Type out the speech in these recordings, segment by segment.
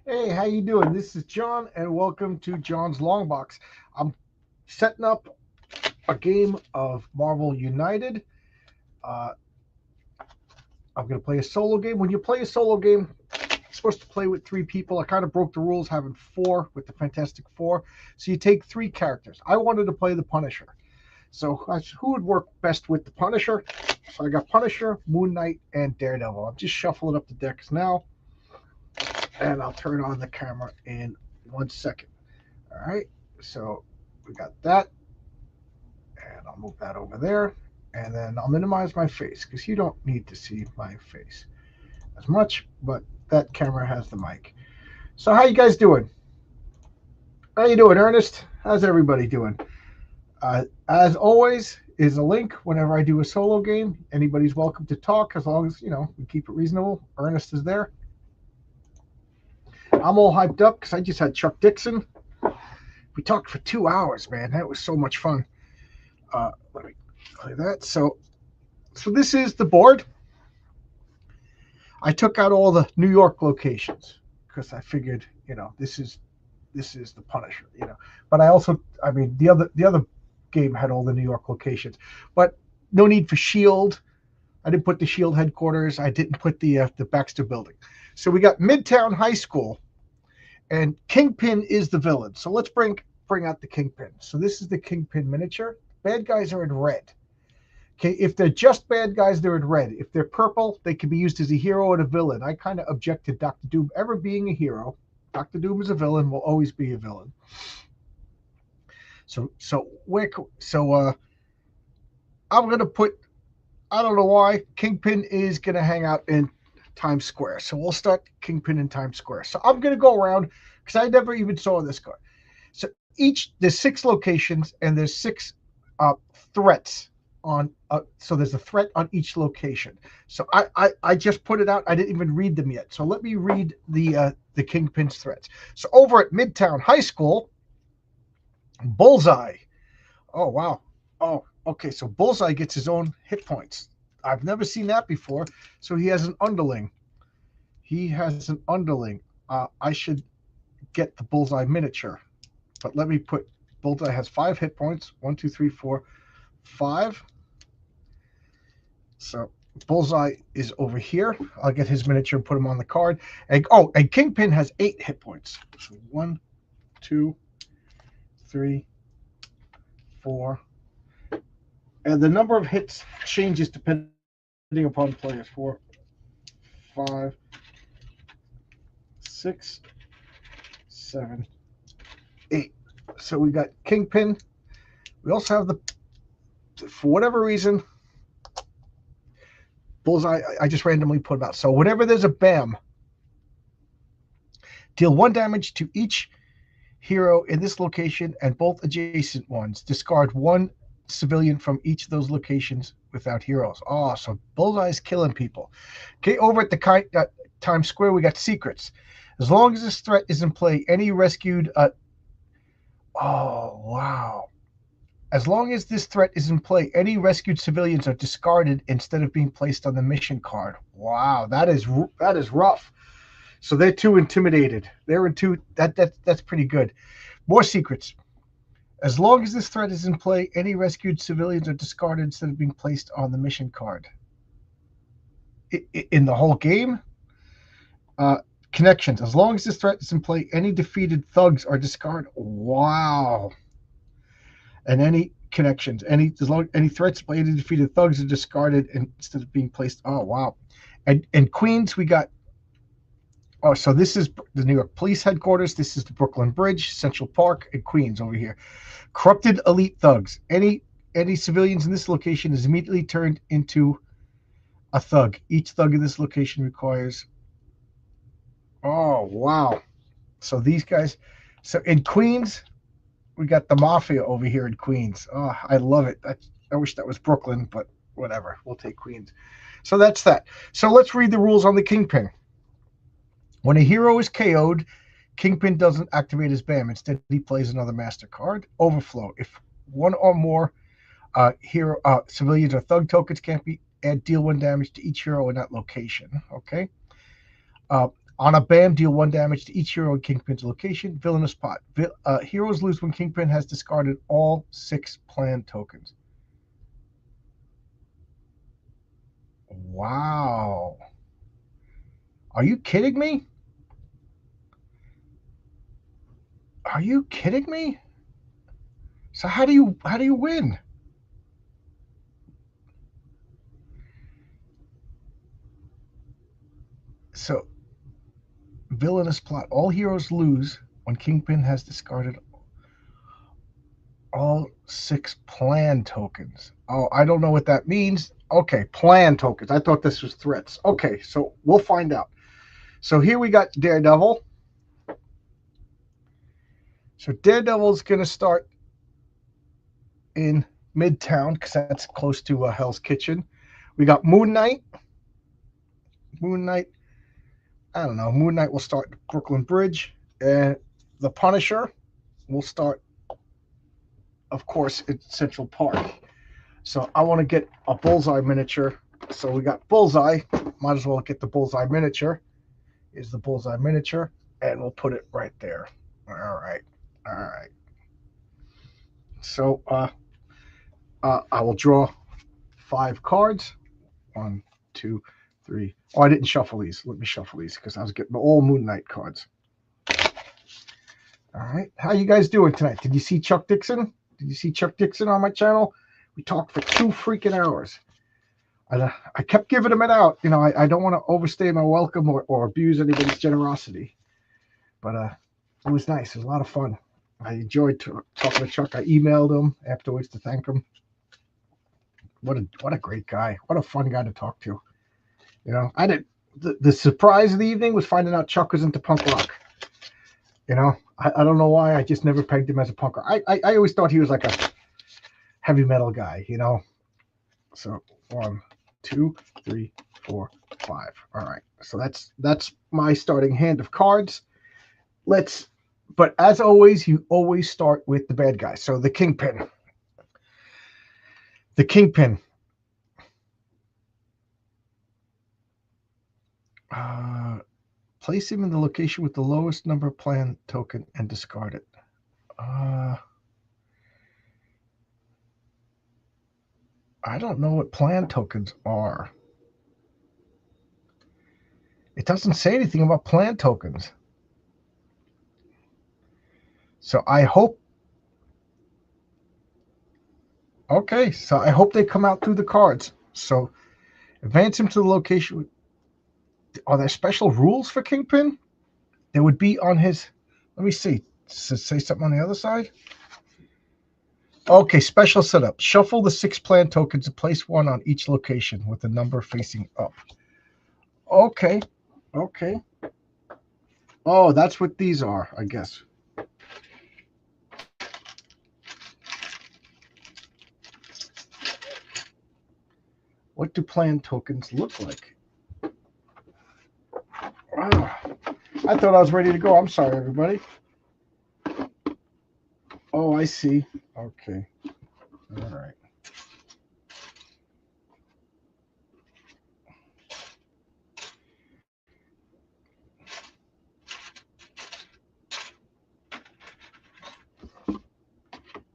Hey, how you doing? This is John, and welcome to John's Long Box. I'm setting up a game of Marvel United. Uh, I'm going to play a solo game. When you play a solo game, you're supposed to play with three people. I kind of broke the rules having four with the Fantastic Four. So you take three characters. I wanted to play the Punisher. So who would work best with the Punisher? So I got Punisher, Moon Knight, and Daredevil. I'm just shuffling up the decks now, and I'll turn on the camera in 1 second. All right, so we got that, and I'll move that over there, and then I'll minimize my face because you don't need to see my face as much, but that camera has the mic. So how you guys doing? How you doing, Ernest? How's everybody doing? As always, is a link whenever I do a solo game. Anybody's welcome to talk as long as we keep it reasonable. Ernest is there. I'm all hyped up because I just had Chuck Dixon. We talked for 2 hours, man. That was so much fun. Let me play that. So this is the board. I took out all the New York locations because I figured, this is the Punisher, But I mean, the other game had all the New York locations, but no need for Shield. I didn't put the Shield headquarters. I didn't put the Baxter Building. So we got Midtown High School, and Kingpin is the villain. So let's bring out the Kingpin. So this is the Kingpin miniature. Bad guys are in red. Okay, if they're just bad guys, they're in red. If they're purple, they can be used as a hero and a villain. I kind of object to Doctor Doom ever being a hero. Doctor Doom is a villain, will always be a villain. So I'm gonna put. I don't know why Kingpin is gonna hang out in Times Square. So we'll start Kingpin in Times Square. So I'm gonna go around because I never even saw this card. So there's six locations and there's six threats on. So there's a threat on each location. So I just put it out. I didn't even read them yet. So let me read the Kingpin's threats. So over at Midtown High School, Bullseye. Oh wow. Oh, okay. So Bullseye gets his own hit points. I've never seen that before. So he has an underling. He has an underling. I should get the Bullseye miniature. But let me put Bullseye has 5 hit points. 1, 2, 3, 4, 5. So Bullseye is over here. I'll get his miniature and put him on the card. And Kingpin has 8 hit points. So 1, 2, 3, 4. And the number of hits changes depending upon players. 4, 5, 6, 7, 8. So we got Kingpin. We also have for whatever reason, Bullseye. I just randomly put him out. So whenever there's a BAM, deal 1 damage to each hero in this location and both adjacent ones. Discard 1 civilian from each of those locations without heroes. Oh, so Bullseye's killing people. Okay, over at the Times Square, we got secrets. As long as this threat is in play, any rescued. Oh, wow. As long as this threat is in play, any rescued civilians are discarded instead of being placed on the mission card. Wow, that is rough. So they're too intimidated. They're in too. That's pretty good. More secrets. As long as this threat is in play, any rescued civilians are discarded instead of being placed on the mission card. In the whole game, connections. As long as this threat is in play, any defeated thugs are discarded. Wow. And any connections, any threats by any defeated thugs are discarded instead of being placed. Oh wow. And Queens, we got. Oh, so this is the New York Police Headquarters. This is the Brooklyn Bridge, Central Park, and Queens over here. Corrupted elite thugs. Any civilians in this location is immediately turned into a thug. Each thug in this location requires. Oh wow. So these guys. So in Queens, we got the mafia over here in Queens. Oh, I love it. I wish that was Brooklyn, but whatever. We'll take Queens. So that's that. So let's read the rules on the Kingpin. When a hero is KO'd, Kingpin doesn't activate his BAM. Instead, he plays another master card. Overflow. If one or more hero civilians or thug tokens can't be deal 1 damage to each hero in that location. Okay. On a BAM, deal 1 damage to each hero in Kingpin's location. Villainous pot. Heroes lose when Kingpin has discarded all 6 plan tokens. Wow. Are you kidding me? Are you kidding me? So how do you win? So villainous plot. All heroes lose when Kingpin has discarded all 6 plan tokens. Oh, I don't know what that means. Okay, plan tokens. I thought this was threats. Okay, so we'll find out. So here we got Daredevil. So Daredevil's going to start in Midtown because that's close to Hell's Kitchen. We got Moon Knight. Moon Knight, I don't know. Moon Knight will start Brooklyn Bridge. And the Punisher will start, of course, in Central Park. So I want to get a Bullseye miniature. So we got Bullseye. Might as well get the Bullseye miniature. Here's the Bullseye miniature. And we'll put it right there. All right. All right. So I will draw 5 cards. 1, 2, 3. Oh, I didn't shuffle these. Let me shuffle these because I was getting all Moon Knight cards. All right. How you guys doing tonight? Did you see Chuck Dixon? Did you see Chuck Dixon on my channel? We talked for 2 freaking hours. I kept giving him it out. You know, I don't want to overstay my welcome or abuse anybody's generosity. But it was nice. It was a lot of fun. I enjoyed talking to Chuck. I emailed him afterwards to thank him. What a great guy. What a fun guy to talk to. You know, I did the surprise of the evening was finding out Chuck was into punk rock. You know, I don't know why. I just never pegged him as a punk rock. I always thought he was like a heavy metal guy, you know. So 1, 2, 3, 4, 5. All right. So that's my starting hand of cards. But as always, you always start with the bad guy. So the Kingpin. The Kingpin. Place him in the location with the lowest number of plan token and discard it. I don't know what plan tokens are. It doesn't say anything about plan tokens. So I hope. Okay, so I hope they come out through the cards. So advance him to the location. Are there special rules for Kingpin? There would be on his. Let me see. Does it say something on the other side? Okay, special setup. Shuffle the 6 plan tokens and place 1 on each location with the number facing up. Okay. Okay. Oh, that's what these are, I guess. What do plan tokens look like? Wow. I thought I was ready to go. I'm sorry, everybody. Oh, I see. Okay. All right.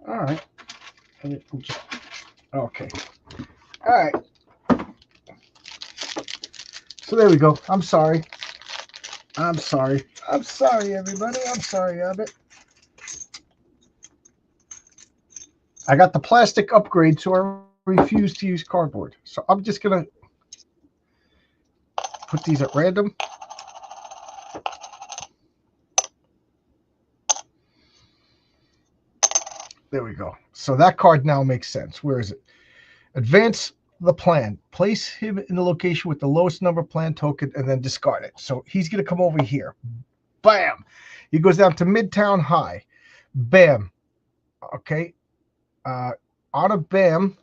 All right. Okay. All right. So there we go. I'm sorry. I'm sorry. I'm sorry, everybody. I'm sorry, Abbott. I got the plastic upgrade, so I refuse to use cardboard. So I'm just going to put these at random. There we go. So that card now makes sense. Where is it? Advance the plan. Place him in the location with the lowest number plan token and then discard it. So he's going to come over here. Bam. He goes down to Midtown High. Bam. Okay. On a BAM,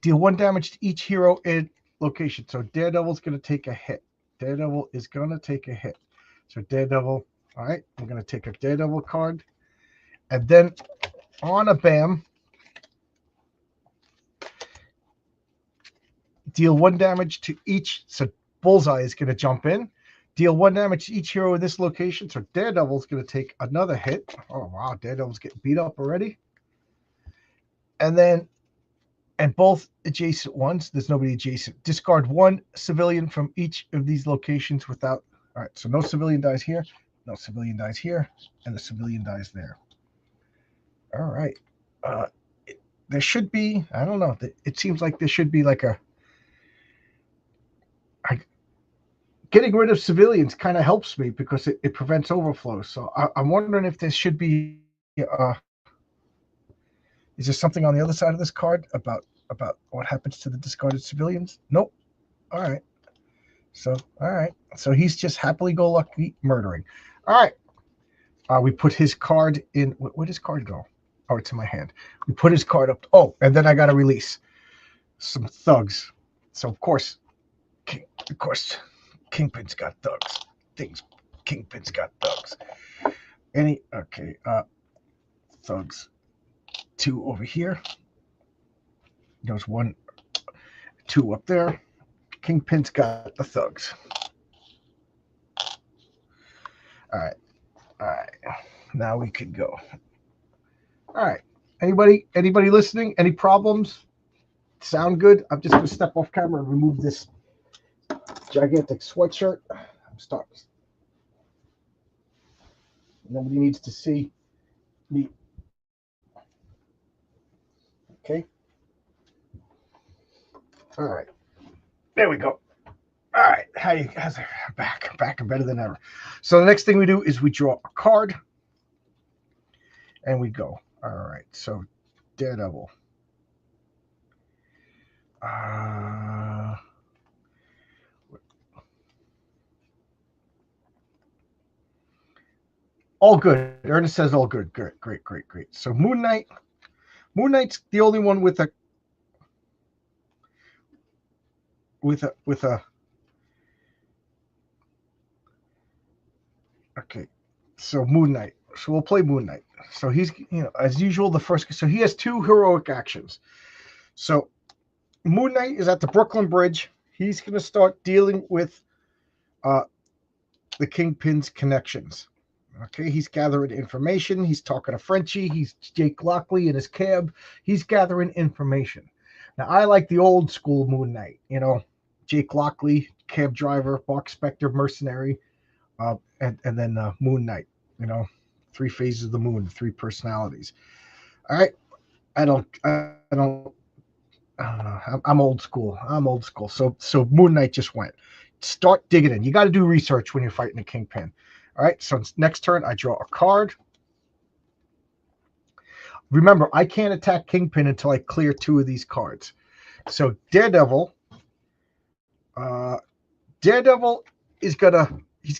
deal 1 damage to each hero in location. So Daredevil's going to take a hit. Daredevil is going to take a hit. So Daredevil, all right, I'm going to take a Daredevil card. And then on a BAM, deal 1 damage to each. So Bullseye is going to jump in, Deal 1 damage to each hero in this location. So Daredevil's going to take another hit. Oh, wow. Daredevil's getting beat up already. And then, and both adjacent ones, there's nobody adjacent. Discard 1 civilian from each of these locations without. All right, so no civilian dies here. No civilian dies here. And the civilian dies there. All right. There should be, I don't know. It seems like there should be like getting rid of civilians kind of helps me because it prevents overflow. So I'm wondering if there should be, is there something on the other side of this card about what happens to the discarded civilians? Nope. All right. So, all right. So he's just happily-go-lucky murdering. All right. We put his card in. Where'd his card go? Oh, it's in my hand. We put his card up. Oh, and then I got to release some thugs. So, of course, Kingpin's got thugs. Kingpin's got thugs. Thugs. 2 over here. There's 1, 2 up there. Kingpin's got the thugs. All right. Now we can go. All right. Anybody listening? Any problems? Sound good? I'm just going to step off camera and remove this gigantic sweatshirt. I'm starting. Nobody needs to see me. Okay. All right. There we go. All right. How you guys are back and better than ever. So the next thing we do is we draw a card and we go. All right. So Daredevil. All good. Ernest says all good. Great. So Moon Knight's the only one with a okay. So Moon Knight. So we'll play Moon Knight. So he's, as usual, the first. So he has 2 heroic actions. So Moon Knight is at the Brooklyn Bridge. He's going to start dealing with the Kingpin's connections. Okay, he's gathering information. He's talking to Frenchie. He's Jake Lockley in his cab. He's gathering information. Now, I like the old school Moon Knight. Jake Lockley, cab driver, Mark Spector, mercenary, and then Moon Knight. 3 phases of the moon, 3 personalities. All right, I don't know. I'm old school. So Moon Knight just went. Start digging in. You got to do research when you're fighting a Kingpin. All right, so next turn, I draw a card. Remember, I can't attack Kingpin until I clear 2 of these cards. So Daredevil is he's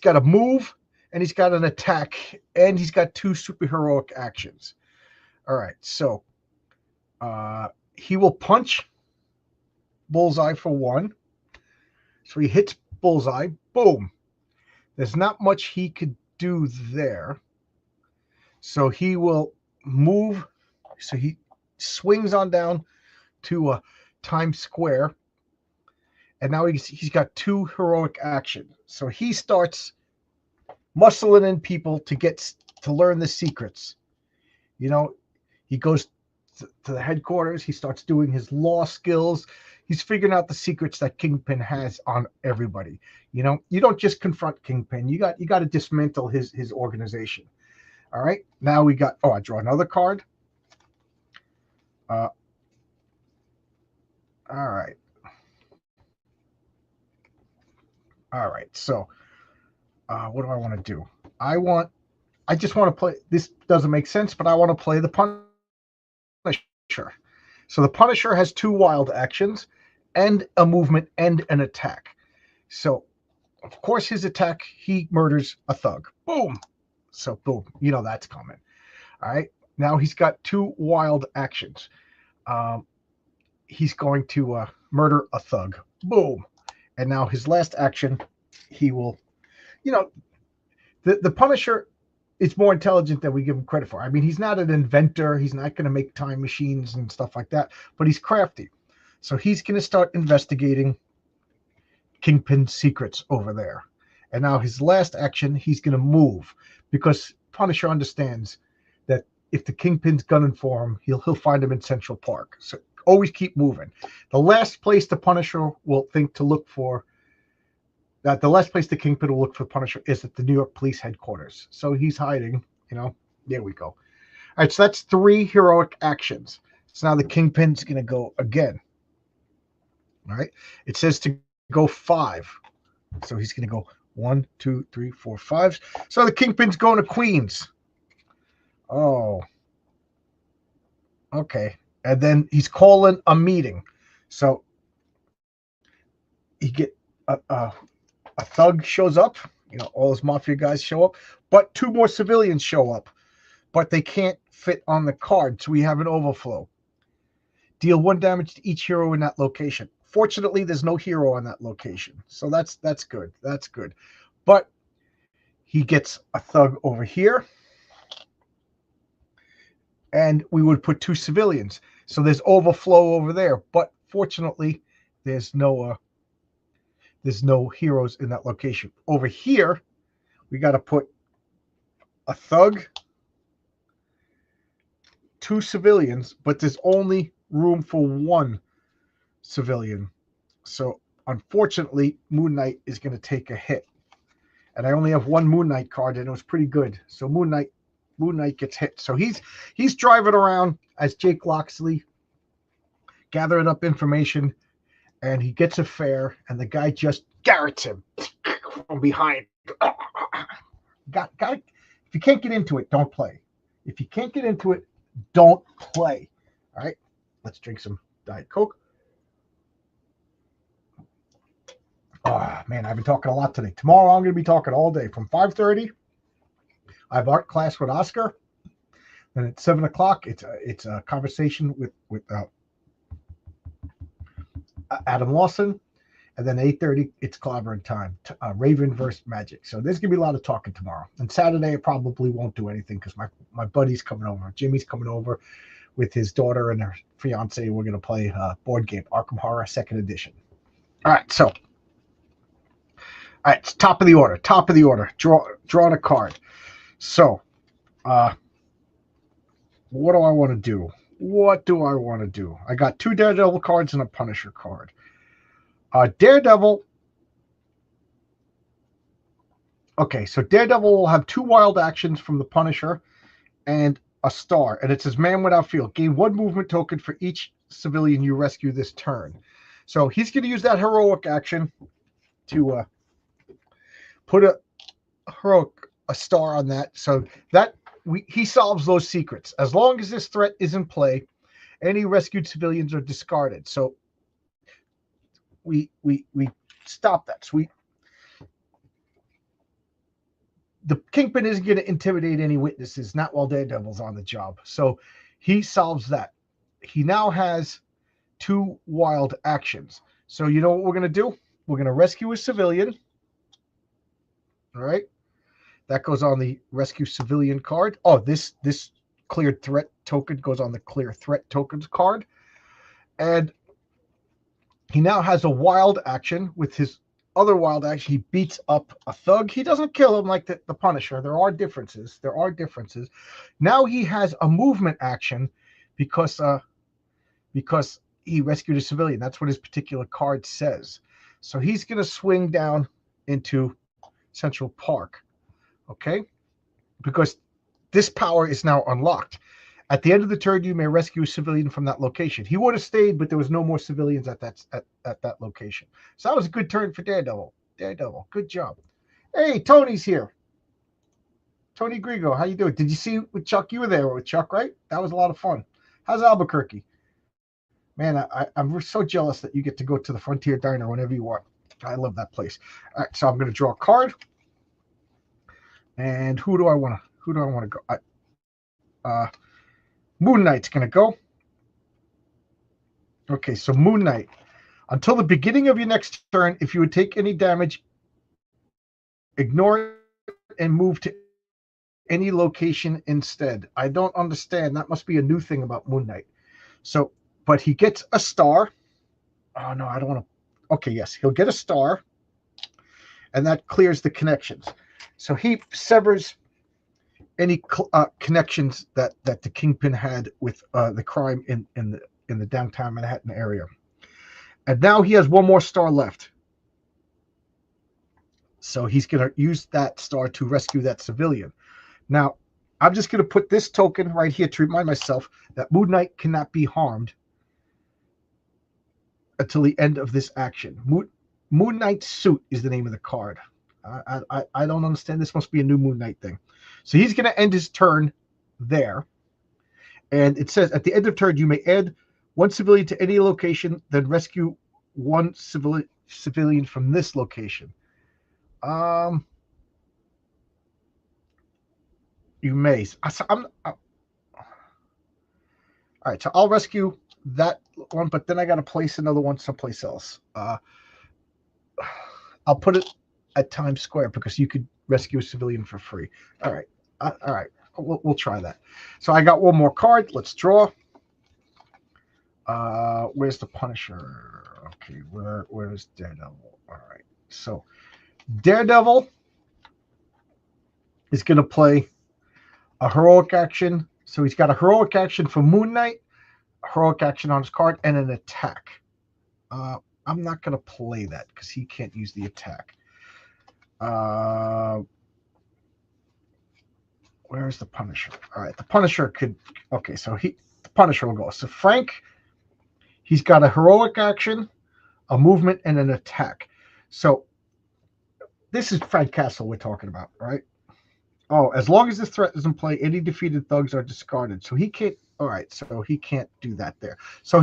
got a move, and he's got an attack, and he's got 2 superheroic actions. All right, so he will punch Bullseye for 1. So he hits Bullseye, boom. There's not much he could do there. So he will move. So he swings on down to Times Square. And now he's got 2 heroic actions. So he starts muscling in people to learn the secrets. He goes to the headquarters. He starts doing his law skills. He's figuring out the secrets that Kingpin has on everybody. You don't just confront Kingpin. You got to dismantle his organization. All right. Now we got. Oh, I draw another card. All right. So, what do I want to do? I just want to play. This doesn't make sense, but I want to play the Punisher. So the Punisher has 2 wild actions, and a movement and an attack. So, of course, his attack, he murders a thug. Boom. So, boom. That's coming. All right. Now he's got 2 wild actions. He's going to murder a thug. Boom. And now his last action, he will, the Punisher is more intelligent than we give him credit for. I mean, he's not an inventor. He's not going to make time machines and stuff like that, but he's crafty. So he's going to start investigating Kingpin's secrets over there. And now his last action, he's going to move because Punisher understands that if the Kingpin's gunning for him, he'll find him in Central Park. So always keep moving. The last place the Punisher will think to look for, that the last place the Kingpin will look for Punisher is at the New York Police headquarters. So he's hiding, There we go. All right, so that's 3 heroic actions. So now the Kingpin's going to go again. All right, it says to go 5. So he's going to go 1, 2, 3, 4, 5. So the Kingpin's going to Queens. Oh, okay. And then he's calling a meeting. So he get a thug shows up. All his mafia guys show up, but 2 more civilians show up, but they can't fit on the card. So we have an overflow. Deal 1 damage to each hero in that location. Fortunately, there's no hero on that location. So that's good. That's good. But he gets a thug over here. And we would put 2 civilians. So there's overflow over there. But fortunately, there's no heroes in that location. Over here, we got to put a thug, 2 civilians, but there's only room for 1 civilian. So unfortunately, Moon Knight is going to take a hit. And I only have 1 Moon Knight card, and it was pretty good. So Moon Knight gets hit. So he's driving around as Jake Loxley, gathering up information, and he gets a fare, and the guy just garrots him from behind. Got if you can't get into it, don't play. If you can't get into it, don't play. All right, let's drink some Diet Coke. Oh, man, I've been talking a lot today. Tomorrow I'm going to be talking all day. From 5:30, I have art class with Oscar. And at 7 o'clock, it's a conversation with Adam Lawson. And then 8:30, it's clobbering time. Raven versus Magic. So there's going to be a lot of talking tomorrow. And Saturday, I probably won't do anything because my buddy's coming over. Jimmy's coming over with his daughter and her fiance. We're going to play a board game, Arkham Horror 2nd Edition. All right, so. All right, it's top of the order. Top of the order. Draw the card. So, what do I want to do? What do I want to do? I got 2 Daredevil cards and a Punisher card. Daredevil. Okay, so Daredevil will have 2 wild actions from the Punisher and a star. And it says Man Without Field. Gain 1 movement token for each civilian you rescue this turn. So he's going to use that heroic action to put a star on that. So that he solves those secrets. As long as this threat is in play, any rescued civilians are discarded. So we stop that. So the Kingpin isn't going to intimidate any witnesses, not while Daredevil's on the job. So he solves that. He now has 2 wild actions. So you know what we're going to do? We're going to rescue a civilian. All right. That goes on the rescue civilian card. Oh, this cleared threat token goes on the clear threat tokens card. And he now has a wild action. With his other wild action, he beats up a thug. He doesn't kill him like the Punisher. There are differences. Now he has a movement action because he rescued a civilian. That's what his particular card says. So he's going to swing down into Central Park. Okay? Because this power is now unlocked. At the end of the turn, you may rescue a civilian from that location. He would have stayed, but there was no more civilians at that location. So that was a good turn for Daredevil. Good job. Hey, Tony's here. Tony Grigo, how you doing? Did you see with Chuck? You were there with Chuck, right? That was a lot of fun. How's Albuquerque? Man, I'm so jealous that you get to go to the Frontier Diner whenever you want. I love that place. All right, so I'm going to draw a card. And who do I want to go? Moon Knight's going to go. Okay, so Moon Knight. Until the beginning of your next turn, if you would take any damage, ignore it and move to any location instead. I don't understand. That must be a new thing about Moon Knight. So, but he gets a star. Oh, no, I don't want to. Okay, yes, he'll get a star. and that clears the connections. So he severs any connections that the Kingpin had with the crime in the downtown Manhattan area. And now he has one more star left. So he's going to use that star to rescue that civilian. Now, I'm just going to put this token right here to remind myself that Moon Knight cannot be harmed until the end of this action. Moon Knight's suit is the name of the card. I don't understand. This must be a new Moon Knight thing. So he's going to end his turn there. And it says, at the end of turn, you may add one civilian to any location, then rescue one civilian from this location. You may. All right, so I'll rescue that one, but then I got to place another one someplace else. I'll put it at Times Square because you could rescue a civilian for free. All right. All right. We'll try that. So I got one more card. Let's draw. Where's the Punisher? Okay, where's Daredevil? All right. So Daredevil is going to play a heroic action. So he's got a heroic action for Moon Knight, a heroic action on his card, and an attack. I'm not going to play that because he can't use the attack. Where's the Punisher? All right, the Punisher could. Okay, so the Punisher will go. So Frank, he's got a heroic action, a movement, and an attack. So this is Frank Castle we're talking about, right? Oh, as long as this threat is in play, any defeated thugs are discarded. So he can't. All right, so he can't do that there. So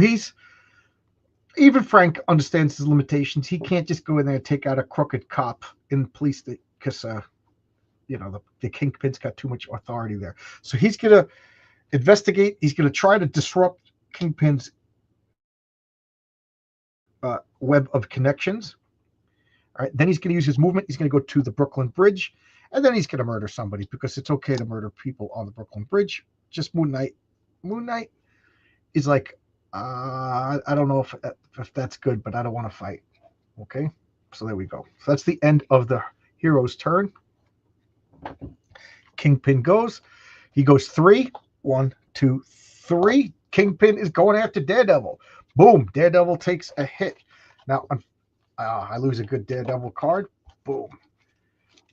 even Frank understands his limitations. He can't just go in there and take out a crooked cop in the police because the Kingpin's got too much authority there. So he's going to investigate. He's going to try to disrupt Kingpin's web of connections. All right. Then he's going to use his movement. He's going to go to the Brooklyn Bridge, and then he's going to murder somebody because it's okay to murder people on the Brooklyn Bridge. Just Moon Knight. Moon Knight is like, I don't know if that's good, but I don't want to fight. Okay. So there we go. So that's the end of the hero's turn. Kingpin goes. He goes 3. 1, 2, 3. Kingpin is going after Daredevil. Boom. Daredevil takes a hit. Now, I lose a good Daredevil card. Boom.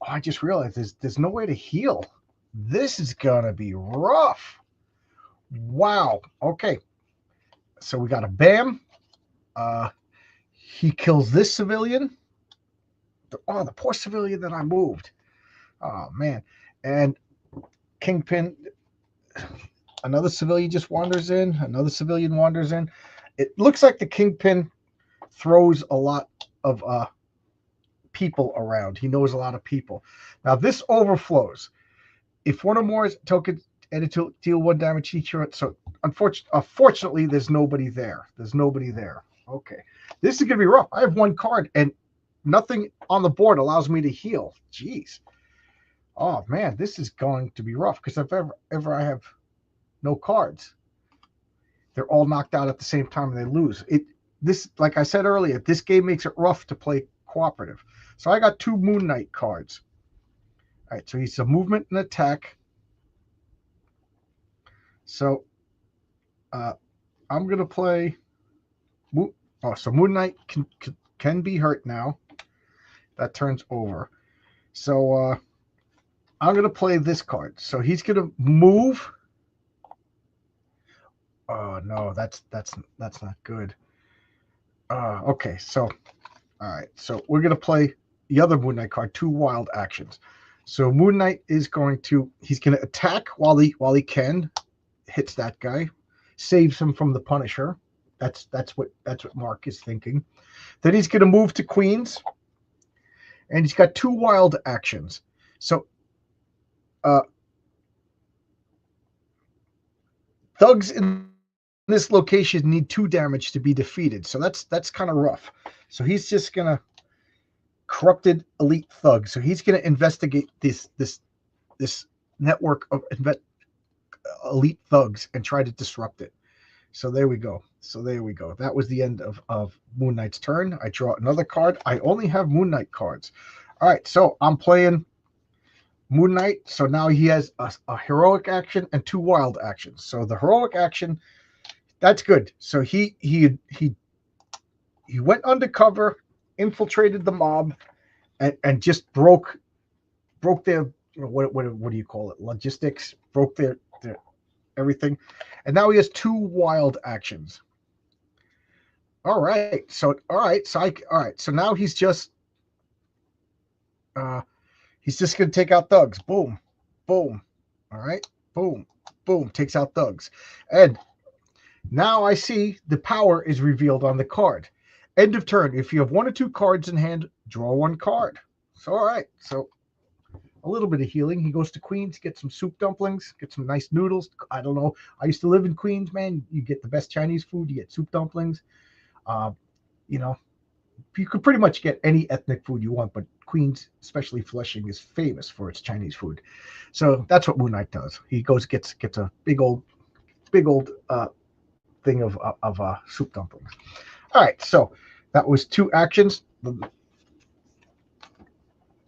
Oh, I just realized there's no way to heal. This is going to be rough. Wow. Okay. So we got a bam. He kills this civilian. The poor civilian that I moved. Oh, man. And Kingpin, another civilian just wanders in. Another civilian wanders in. It looks like the Kingpin throws a lot of people around. He knows a lot of people. Now, this overflows. If one or more tokens added to deal 1 damage each, so unfortunately, there's nobody there. There's nobody there. Okay. This is going to be rough. I have 1 card, and nothing on the board allows me to heal. Jeez. Oh, man, this is going to be rough because if ever I have no cards, they're all knocked out at the same time and they lose. This, like I said earlier, this game makes it rough to play cooperative. So I got 2 Moon Knight cards. All right, so he's a movement and attack. So I'm going to play. So Moon Knight can be hurt now. That turns over. So I'm going to play this card. So he's going to move. Oh no, that's not good. Okay, so all right, so we're going to play the other Moon Knight card. 2 wild actions. So Moon Knight is he's going to attack while he can, hits that guy, saves him from the Punisher. That's what Mark is thinking. Then he's going to move to Queens, and he's got 2 wild actions. So thugs in this location need 2 damage to be defeated. So that's kind of rough. So he's just going to corrupted elite thugs. So he's going to investigate this network of elite thugs and try to disrupt it. So there we go. That was the end of Moon Knight's turn. I draw another card. I only have Moon Knight cards. All right, so I'm playing Moon Knight. So now he has a heroic action and 2 wild actions. So the heroic action, that's good. So he went undercover, infiltrated the mob, and just broke their, what do you call it, logistics, broke their everything, and now he has 2 wild actions. All right, so now he's just gonna take out thugs. Boom, boom. All right, boom, boom. Takes out thugs, and now I see the power is revealed on the card. End of turn. If you have 1 or 2 cards in hand, draw 1 card. So all right, so a little bit of healing. He goes to Queens, get some soup dumplings, get some nice noodles. I don't know. I used to live in Queens, man. You get the best Chinese food. You get soup dumplings. Uh, you know, you could pretty much get any ethnic food you want, but Queens, especially Flushing, is famous for its Chinese food. So that's what Moon Knight does. He goes gets a big old thing of soup dumplings. All right, so that was 2 actions.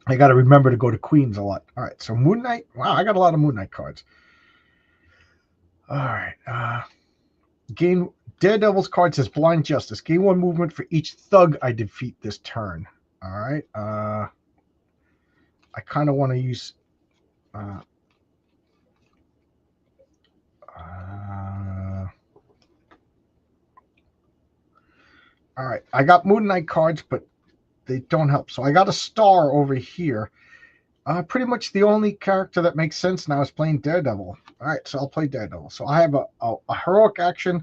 I got to remember to go to Queens a lot. All right, so Moon Knight. Wow, I got a lot of Moon Knight cards. All right. Gain Daredevil's card says Blind Justice. Gain 1 movement for each thug I defeat this turn. All right. I kind of want to use. All right. I got Moon Knight cards, but they don't help. So I got a star over here. Pretty much the only character that makes sense now is playing Daredevil. All right, so I'll play Daredevil. So I have a heroic action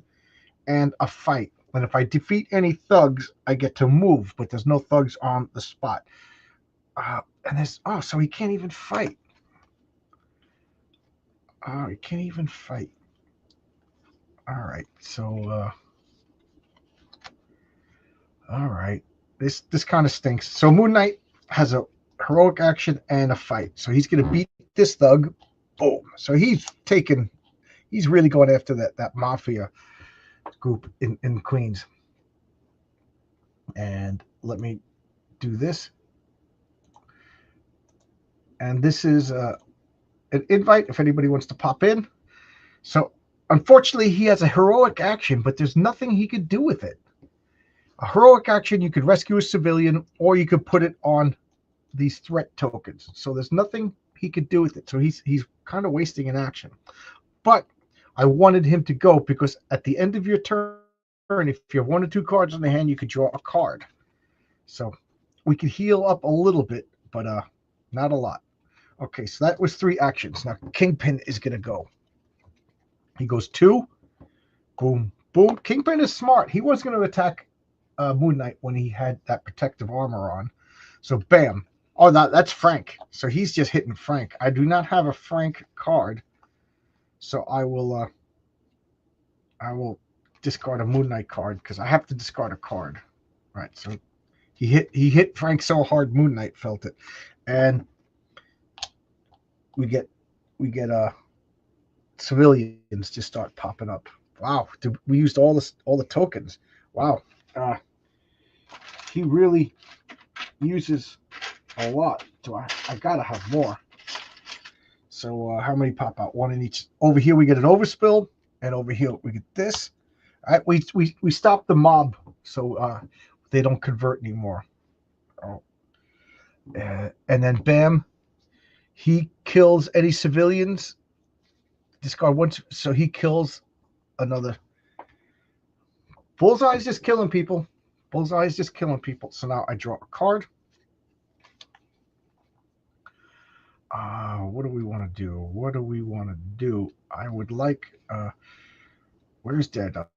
and a fight. And if I defeat any thugs, I get to move, but there's no thugs on the spot. So he can't even fight. He can't even fight. All right, so all right, this kind of stinks. So Moon Knight has a heroic action and a fight. So he's gonna beat this thug. Boom. So he's really going after that mafia group in Queens. And let me do this. And this is an invite if anybody wants to pop in. So unfortunately, he has a heroic action, but there's nothing he could do with it. A heroic action, you could rescue a civilian, or you could put it on these threat tokens. So there's nothing he could do with it. So he's kind of wasting an action. But I wanted him to go because at the end of your turn, if you have 1 or 2 cards in the hand, you could draw a card. So we could heal up a little bit, but not a lot. Okay, so that was 3 actions. Now Kingpin is going to go. He goes 2. Boom, boom. Kingpin is smart. He was going to attack Moon Knight when he had that protective armor on. So bam. Oh, that's Frank. So he's just hitting Frank. I do not have a Frank card. So I will discard a Moon Knight card because I have to discard a card. Right. So he hit Frank so hard Moon Knight felt it. And we get civilians just start popping up. Wow, we used all the tokens. Wow. He really uses a lot. So I gotta have more. So how many pop out? 1 in each. Over here we get an overspill, and over here we get this. All right, we stop the mob so they don't convert anymore. Oh. And then bam, he kills any civilians. Discard 1, so he kills another. Bullseye's just killing people. Bullseye's just killing people. So now I draw a card. What do we want to do? What do we want to do? I would like. Where's Daredevil?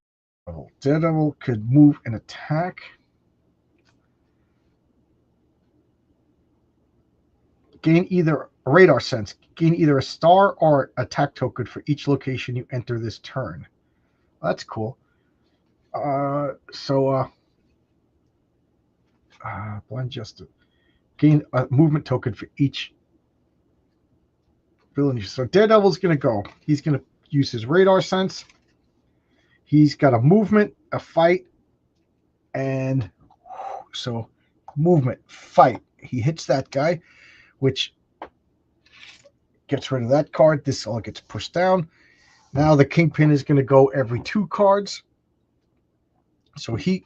Daredevil could move and attack. Gain either a radar sense. Gain either a star or attack token for each location you enter this turn. That's cool. Blind Justice. Gain a movement token for each villain. So Daredevil's going to go. He's going to use his radar sense. He's got a movement, a fight, and so movement, fight. he hits that guy, which gets rid of that card. This all gets pushed down. Now the Kingpin is going to go every 2 cards. So he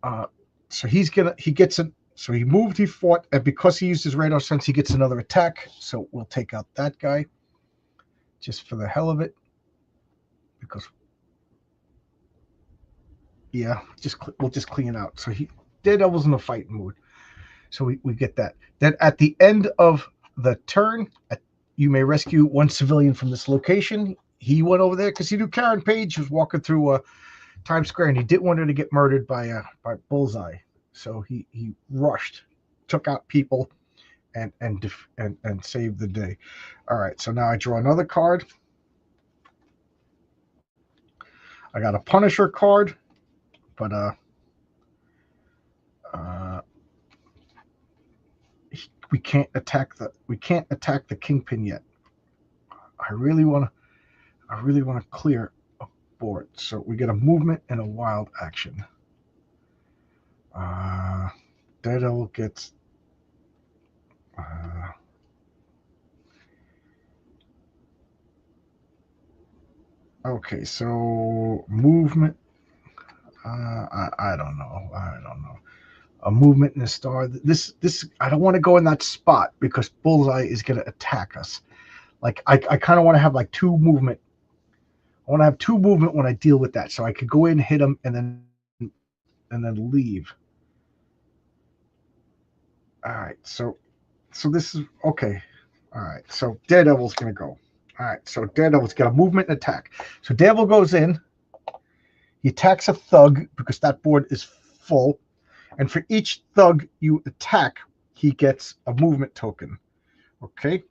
gets an, so he moved, he fought, and because he used his radar sense, he gets another attack. So we'll take out that guy just for the hell of it, because yeah, we'll just clean it out. So Daredevil's in a fighting mood. So we get that. Then at the end of the turn, you may rescue 1 civilian from this location. He went over there because he knew Karen Page was walking through Times Square, and he didn't want her to get murdered by Bullseye. So he rushed, took out people, and saved the day. All right, so now I draw another card. I got a Punisher card, but we can't attack the Kingpin yet. I really want to clear a board. So we get a movement and a wild action. Daredevil gets okay, so movement. I don't know. A movement and a star. This I don't want to go in that spot because Bullseye is going to attack us. Like I kind of want to have like 2 movement. I want to have 2 movement when I deal with that, so I could go in, hit him, and then leave. All right, so this is okay. All right, so Daredevil's going to go. All right, so Daredevil's got a movement and attack. So Daredevil goes in. He attacks a thug because that board is full. And for each thug you attack, he gets a movement token. Okay.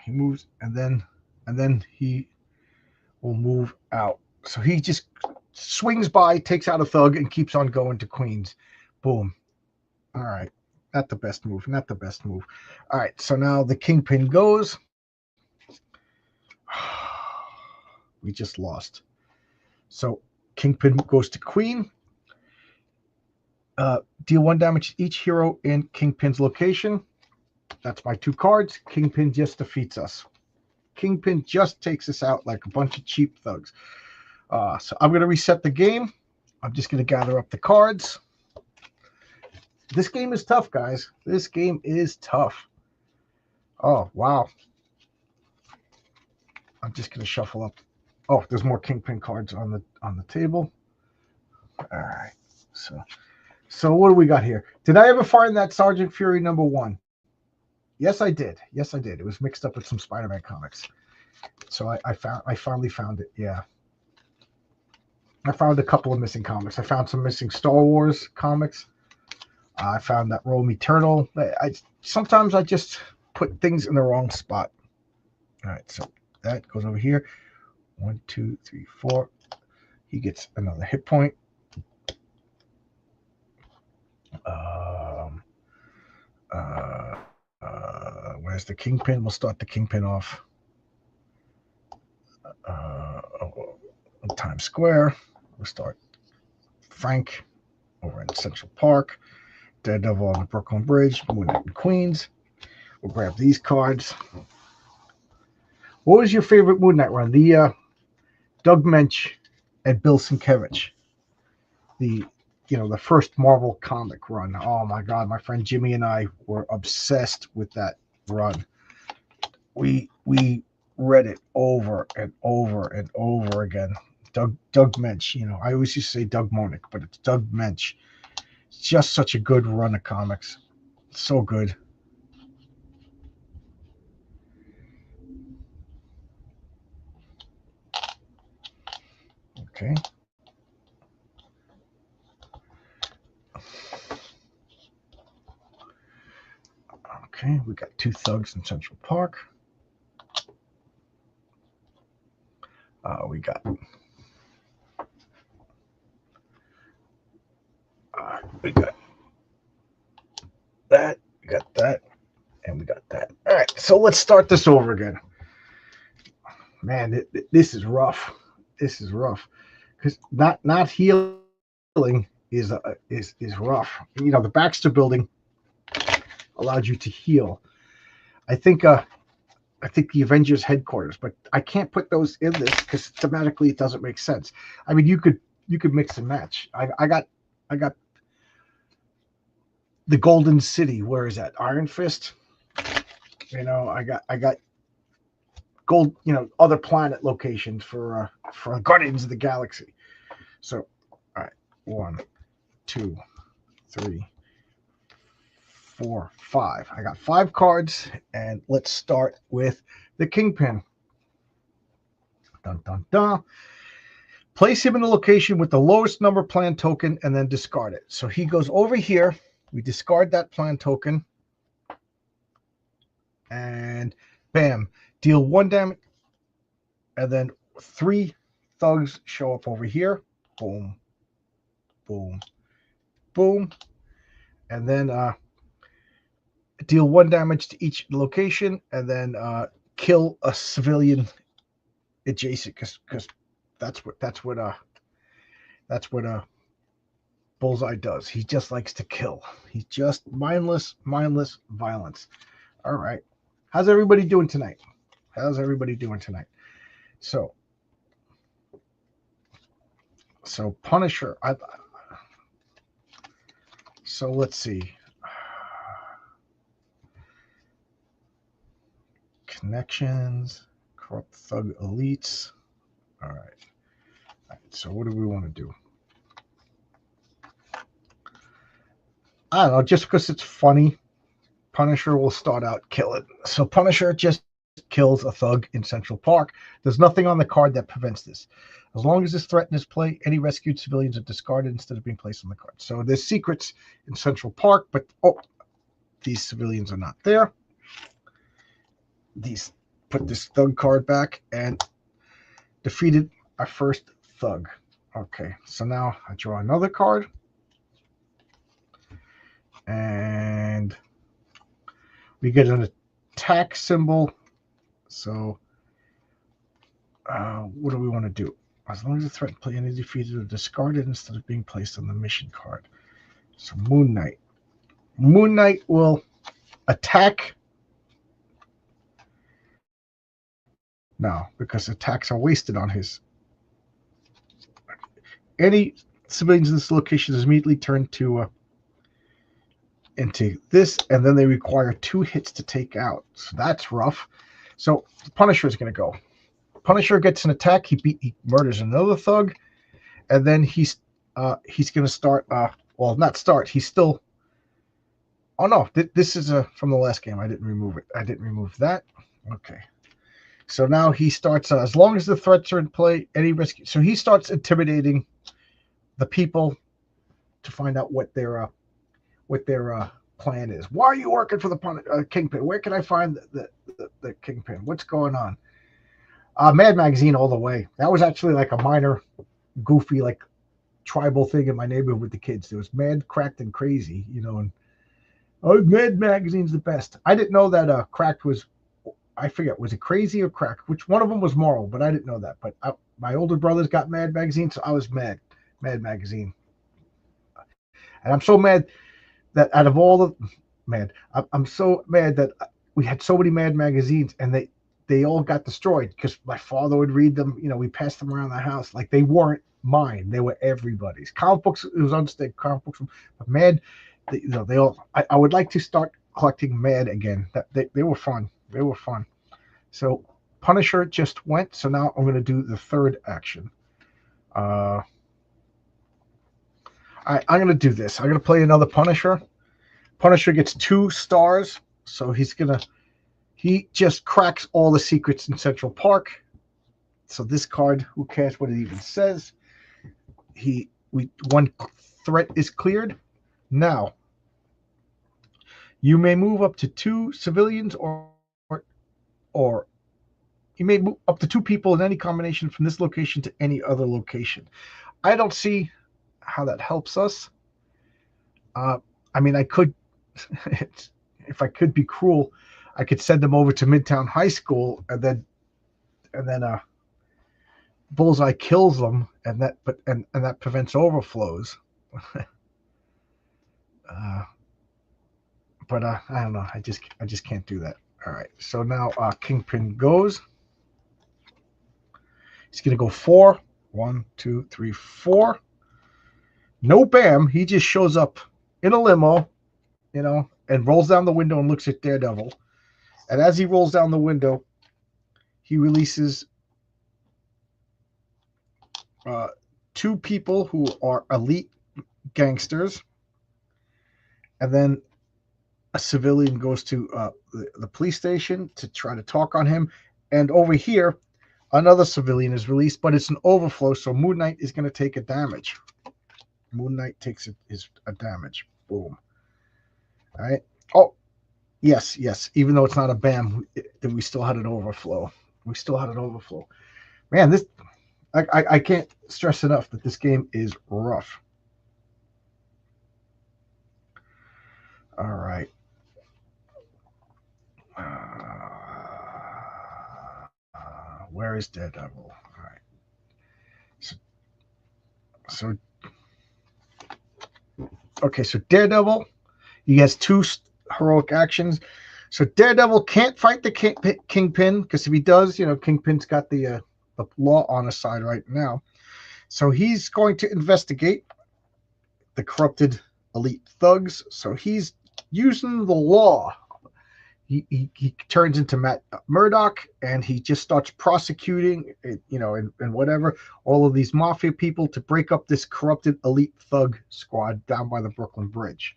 He moves, and then he will move out. So he just swings by, takes out a thug, and keeps on going to Queens. Boom. All right. Not the best move. All right. So now the Kingpin goes. We just lost. So Kingpin goes to Queen. Deal 1 damage to each hero in Kingpin's location. That's my 2 cards. Kingpin just defeats us. Kingpin just takes us out like a bunch of cheap thugs. So I'm going to reset the game. I'm just going to gather up the cards. This game is tough, guys. This game is tough. Oh, wow. I'm just going to shuffle up. Oh, there's more Kingpin cards on the table. All right. So what do we got here? Did I ever find that Sergeant Fury #1? Yes, I did. It was mixed up with some Spider-Man comics. So I finally found it. Yeah. I found a couple of missing comics. I found some missing Star Wars comics. I found that Roll Me Turtle. Sometimes I just put things in the wrong spot. All right, so that goes over here. 1, 2, 3, 4. He gets another hit point. Where's the Kingpin? We'll start the Kingpin off. Times Square. We'll start Frank over in Central Park. Daredevil on the Brooklyn Bridge. Moon Knight in Queens. We'll grab these cards. What was your favorite Moon Knight run? The Doug Moench and Bill Sienkiewicz. The first Marvel comic run. Oh my God, my friend Jimmy and I were obsessed with that run. We read it over and over and over again. Doug Moench. I always used to say Doug Moench, but it's Doug Moench. It's just such a good run of comics. So good. Okay. Okay, we got 2 thugs in Central Park. We got that, we got that, and we got that. All right, so let's start this over again. Man, this is rough. This is rough because not healing is rough. You know, the Baxter building allowed you to heal. I think the Avengers headquarters, but I can't put those in this because thematically it doesn't make sense. I mean, you could mix and match. I got the Golden City. Where is that? Iron Fist. You know, I got gold. You know, other planet locations for Guardians of the Galaxy. So, all right, 1, 2, 3, 4, 5. I got 5 cards, and let's start with the Kingpin. Dun dun dun. Place him in the location with the lowest number plan token and then discard it. So he goes over here. We discard that plan token. And bam, deal 1 damage. And then 3 thugs show up over here. Boom, boom, boom. And then deal 1 damage to each location. And then kill a civilian adjacent because that's what Bullseye does. He just likes to kill. He's just mindless violence. All right. How's everybody doing tonight? So Punisher. So let's see. Connections, corrupt thug elites. All right. So what do we want to do? I don't know, just because it's funny, Punisher will start out killing. So Punisher just kills a thug in Central Park. There's nothing on the card that prevents this. As long as this threatens play, any rescued civilians are discarded instead of being placed on the card. So there's secrets in Central Park, but these civilians are not there. Put this thug card back and defeated our first thug. Okay, so now I draw another card. And we get an attack symbol. So what do we want to do? As long as the threat play any defeated or discarded instead of being placed on the mission card. So Moon Knight. Moon Knight will attack. No, because attacks are wasted on his. Any civilians in this location is immediately turned to into this, and then they require 2 hits to take out. So that's rough. So Punisher is going to go. Punisher gets an attack. He murders another thug, and then he's going to start. Well, not start. He's still. Oh no, this is from the last game. I didn't remove it. I didn't remove that. Okay. So now he starts. As long as the threats are in play, any rescue. So he starts intimidating the people to find out what their plan is. Why are you working for the Kingpin? Where can I find the Kingpin? What's going on? Mad Magazine all the way. That was actually like a minor, goofy, like tribal thing in my neighborhood with the kids. There was Mad, Cracked, and Crazy, you know, and Mad Magazine's the best. I didn't know that Cracked was, I forget, was it Crazy or Cracked? Which one of them was moral, but I didn't know that. But my older brothers got Mad Magazine, so I was Mad Magazine. And I'm so mad that out of all the I'm so mad that we had so many Mad magazines and they all got destroyed because my father would read them. You know, we passed them around the house like they weren't mine; they were everybody's. Comic books, it was understood. Comic books, but Mad, they all. I would like to start collecting Mad again. They were fun. They were fun. So Punisher just went. So now I'm going to do the third action. I'm going to do this. I'm going to play another Punisher. Punisher gets 2 stars, so he just cracks all the secrets in Central Park. So this card, who cares what it even says? One threat is cleared. Now, you may move up to 2 civilians or you may move up to 2 people in any combination from this location to any other location. I don't see how that helps us. I mean, I could, if I could be cruel, I could send them over to Midtown High School and then Bullseye kills them, and that prevents overflows. But I don't know. I just can't do that. All right. So now Kingpin goes. He's gonna go 4. 1, 2, 3, 4. No bam. He just shows up in a limo, and rolls down the window and looks at Daredevil. And as he rolls down the window, he releases 2 people who are elite gangsters, and then a civilian goes to the police station to try to talk on him. And over here, another civilian is released, but it's an overflow, so Moon Knight is going to take a damage. Moon Knight takes a damage. Boom. All right. Oh, yes. Even though it's not a bam, we still had an overflow. Man, this I can't stress enough that this game is rough. All right. Where is Daredevil? All right. So okay, so Daredevil, he has 2 heroic actions. So Daredevil can't fight the Kingpin, because if he does, Kingpin's got the law on his side right now. So he's going to investigate the corrupted elite thugs. So he's using the law. He turns into Matt Murdock, and he just starts prosecuting, and whatever, all of these mafia people to break up this corrupted elite thug squad down by the Brooklyn Bridge.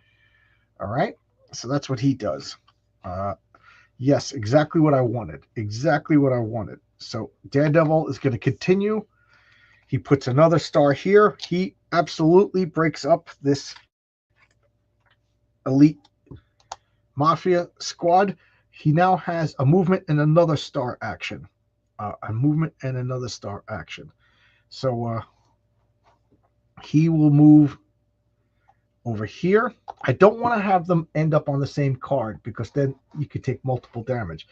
All right, so that's what he does. Yes, exactly what I wanted. So Daredevil is going to continue. He puts another star here. He absolutely breaks up this elite mafia squad. He now has a movement and another star action. So he will move over here. I don't want to have them end up on the same card, because then you could take multiple damage.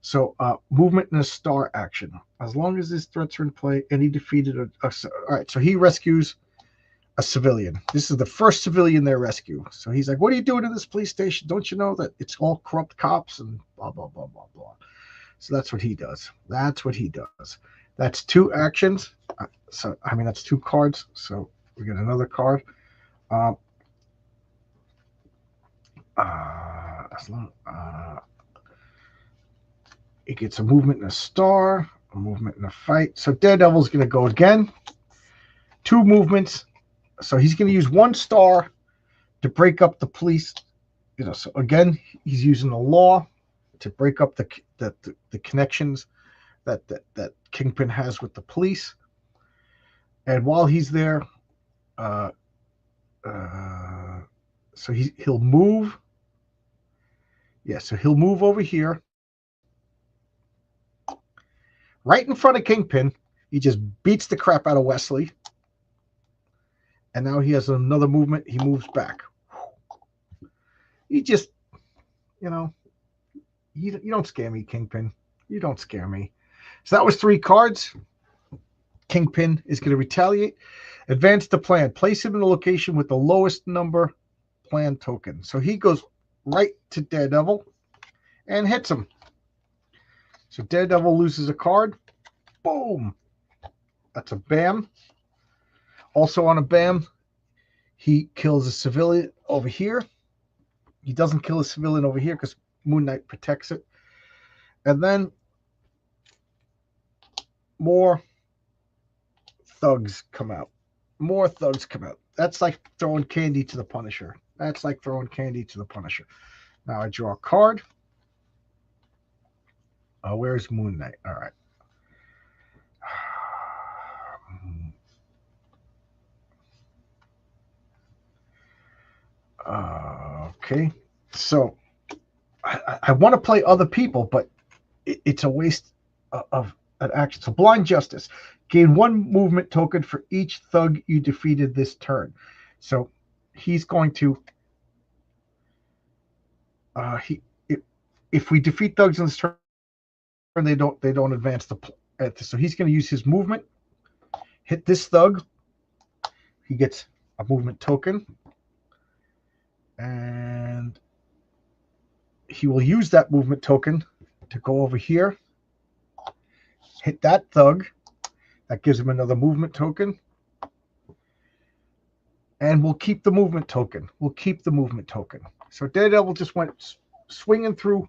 So movement and a star action. As long as his threats are in play, and he defeated all right, so he rescues a civilian. This is the first civilian they rescue. So he's like, what are you doing in this police station? Don't you know that it's all corrupt cops and blah, blah, blah, blah, blah. So that's what he does. That's 2 actions. That's 2 cards. So we get another card. It gets a movement and a star, a movement and a fight. So Daredevil's going to go again. 2 movements. So he's going to use 1 star to break up the police. So again, he's using the law to break up the connections that Kingpin has with the police. And while he's there, so he'll move. Yeah, so he'll move over here, right in front of Kingpin. He just beats the crap out of Wesley. And now he has another movement. He moves back. He just, you don't scare me, Kingpin. You don't scare me. So that was 3 cards. Kingpin is going to retaliate. Advance the plan. Place him in a location with the lowest number plan token. So he goes right to Daredevil and hits him. So Daredevil loses a card. Boom. That's a bam. Also on a bam, he kills a civilian over here. He doesn't kill a civilian over here because Moon Knight protects it. And then more thugs come out. That's like throwing candy to the Punisher. Now I draw a card. Where's Moon Knight? All right. Okay. So I want to play other people, but it's a waste of an action. So Blind Justice. Gain 1 movement token for each thug you defeated this turn. So he's going to if we defeat thugs in this turn, they don't advance the so he's going to use his movement hit this thug, he gets a movement token, and he will use that movement token to go over here, hit that thug. That gives him another movement token. And we'll keep the movement token. We'll keep the movement token. So Daredevil just went swinging through.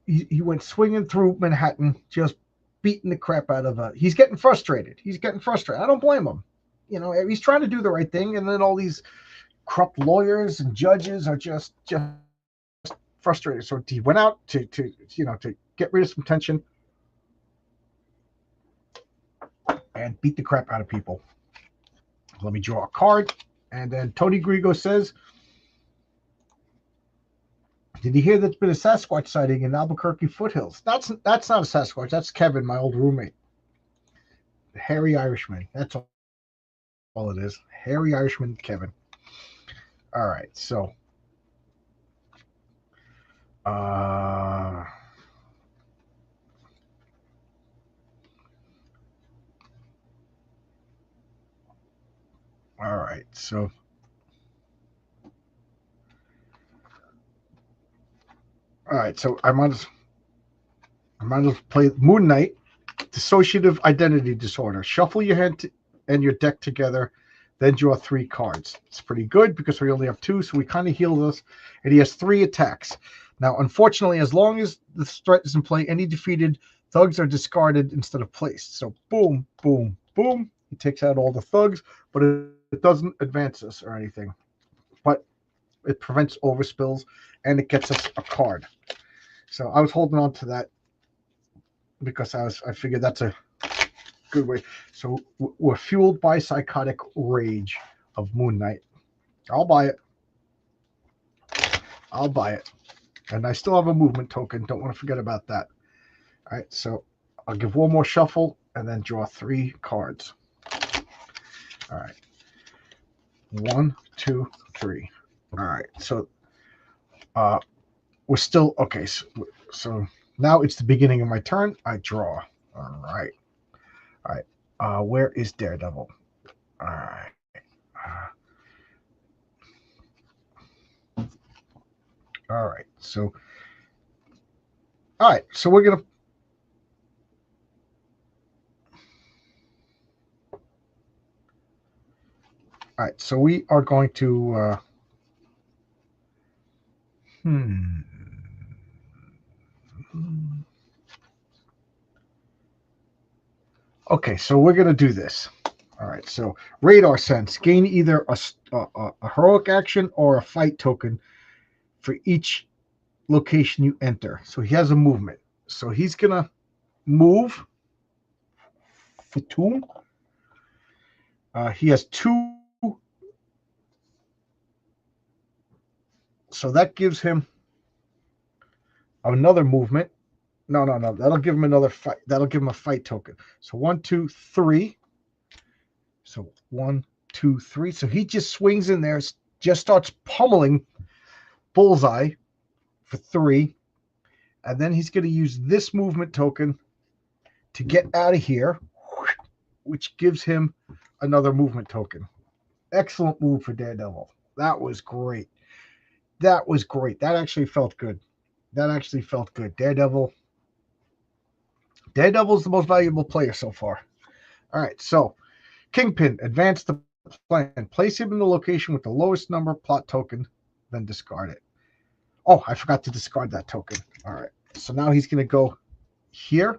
He went swinging through Manhattan, just beating the crap out of he's getting frustrated. He's getting frustrated. I don't blame him. You know, he's trying to do the right thing, and then all these corrupt lawyers and judges are just frustrated. So he went out to get rid of some tension and beat the crap out of people. Let me draw a card. And then Tony Grigo says, did you hear there's been a Sasquatch sighting in Albuquerque foothills? That's not a Sasquatch. That's Kevin, my old roommate. The hairy Irishman. That's all it is. Hairy Irishman Kevin. All right, so all right, so I might as well play Moon Knight, Dissociative Identity Disorder. Shuffle your hand and your deck together, then draw 3 cards. It's pretty good because we only have 2, so we kind of heal this. And he has 3 attacks. Now, unfortunately, as long as the threat is in play, any defeated thugs are discarded instead of placed. So boom, boom, boom. He takes out all the thugs, but it doesn't advance us or anything. But it prevents overspills, and it gets us a card. So I was holding on to that because I figured that's a good way. So we're fueled by psychotic rage of Moon Knight. I'll buy it. And I still have a movement token. Don't want to forget about that. All right, so I'll give one more shuffle and then draw 3 cards. All right. 1, 2, 3. All right, so we're still okay. So now it's the beginning of my turn. I draw. All right. Where is Daredevil? All right. All right. So we're gonna. All right. So we are going to. Okay, so we're going to do this. All right, so radar sense. Gain either a heroic action or a fight token for each location you enter. So he has a movement. So he's going to move for 2. He has 2. So that gives him another movement. No. That'll give him another fight. That'll give him a fight token. So 1, 2, 3. So 1, 2, 3. So he just swings in there, just starts pummeling Bullseye for 3. And then he's going to use this movement token to get out of here, which gives him another movement token. Excellent move for Daredevil. That was great. That actually felt good. Daredevil's the most valuable player so far. All right, so Kingpin, advance the plan. Place him in the location with the lowest number plot token, then discard it. Oh, I forgot to discard that token. All right, so now he's going to go here.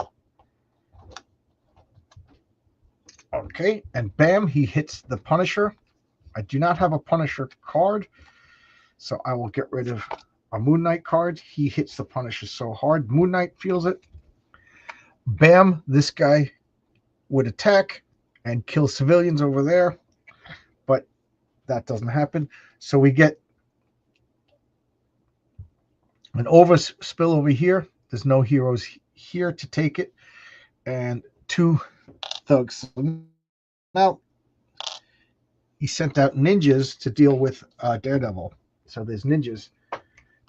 Okay, and bam, he hits the Punisher. I do not have a Punisher card, so I will get rid of a Moon Knight card. He hits the Punisher so hard. Moon Knight feels it. Bam, this guy would attack and kill civilians over there, but that doesn't happen. So we get an overspill over here. There's no heroes here to take it, and 2 thugs. Now he sent out ninjas to deal with Daredevil. So there's ninjas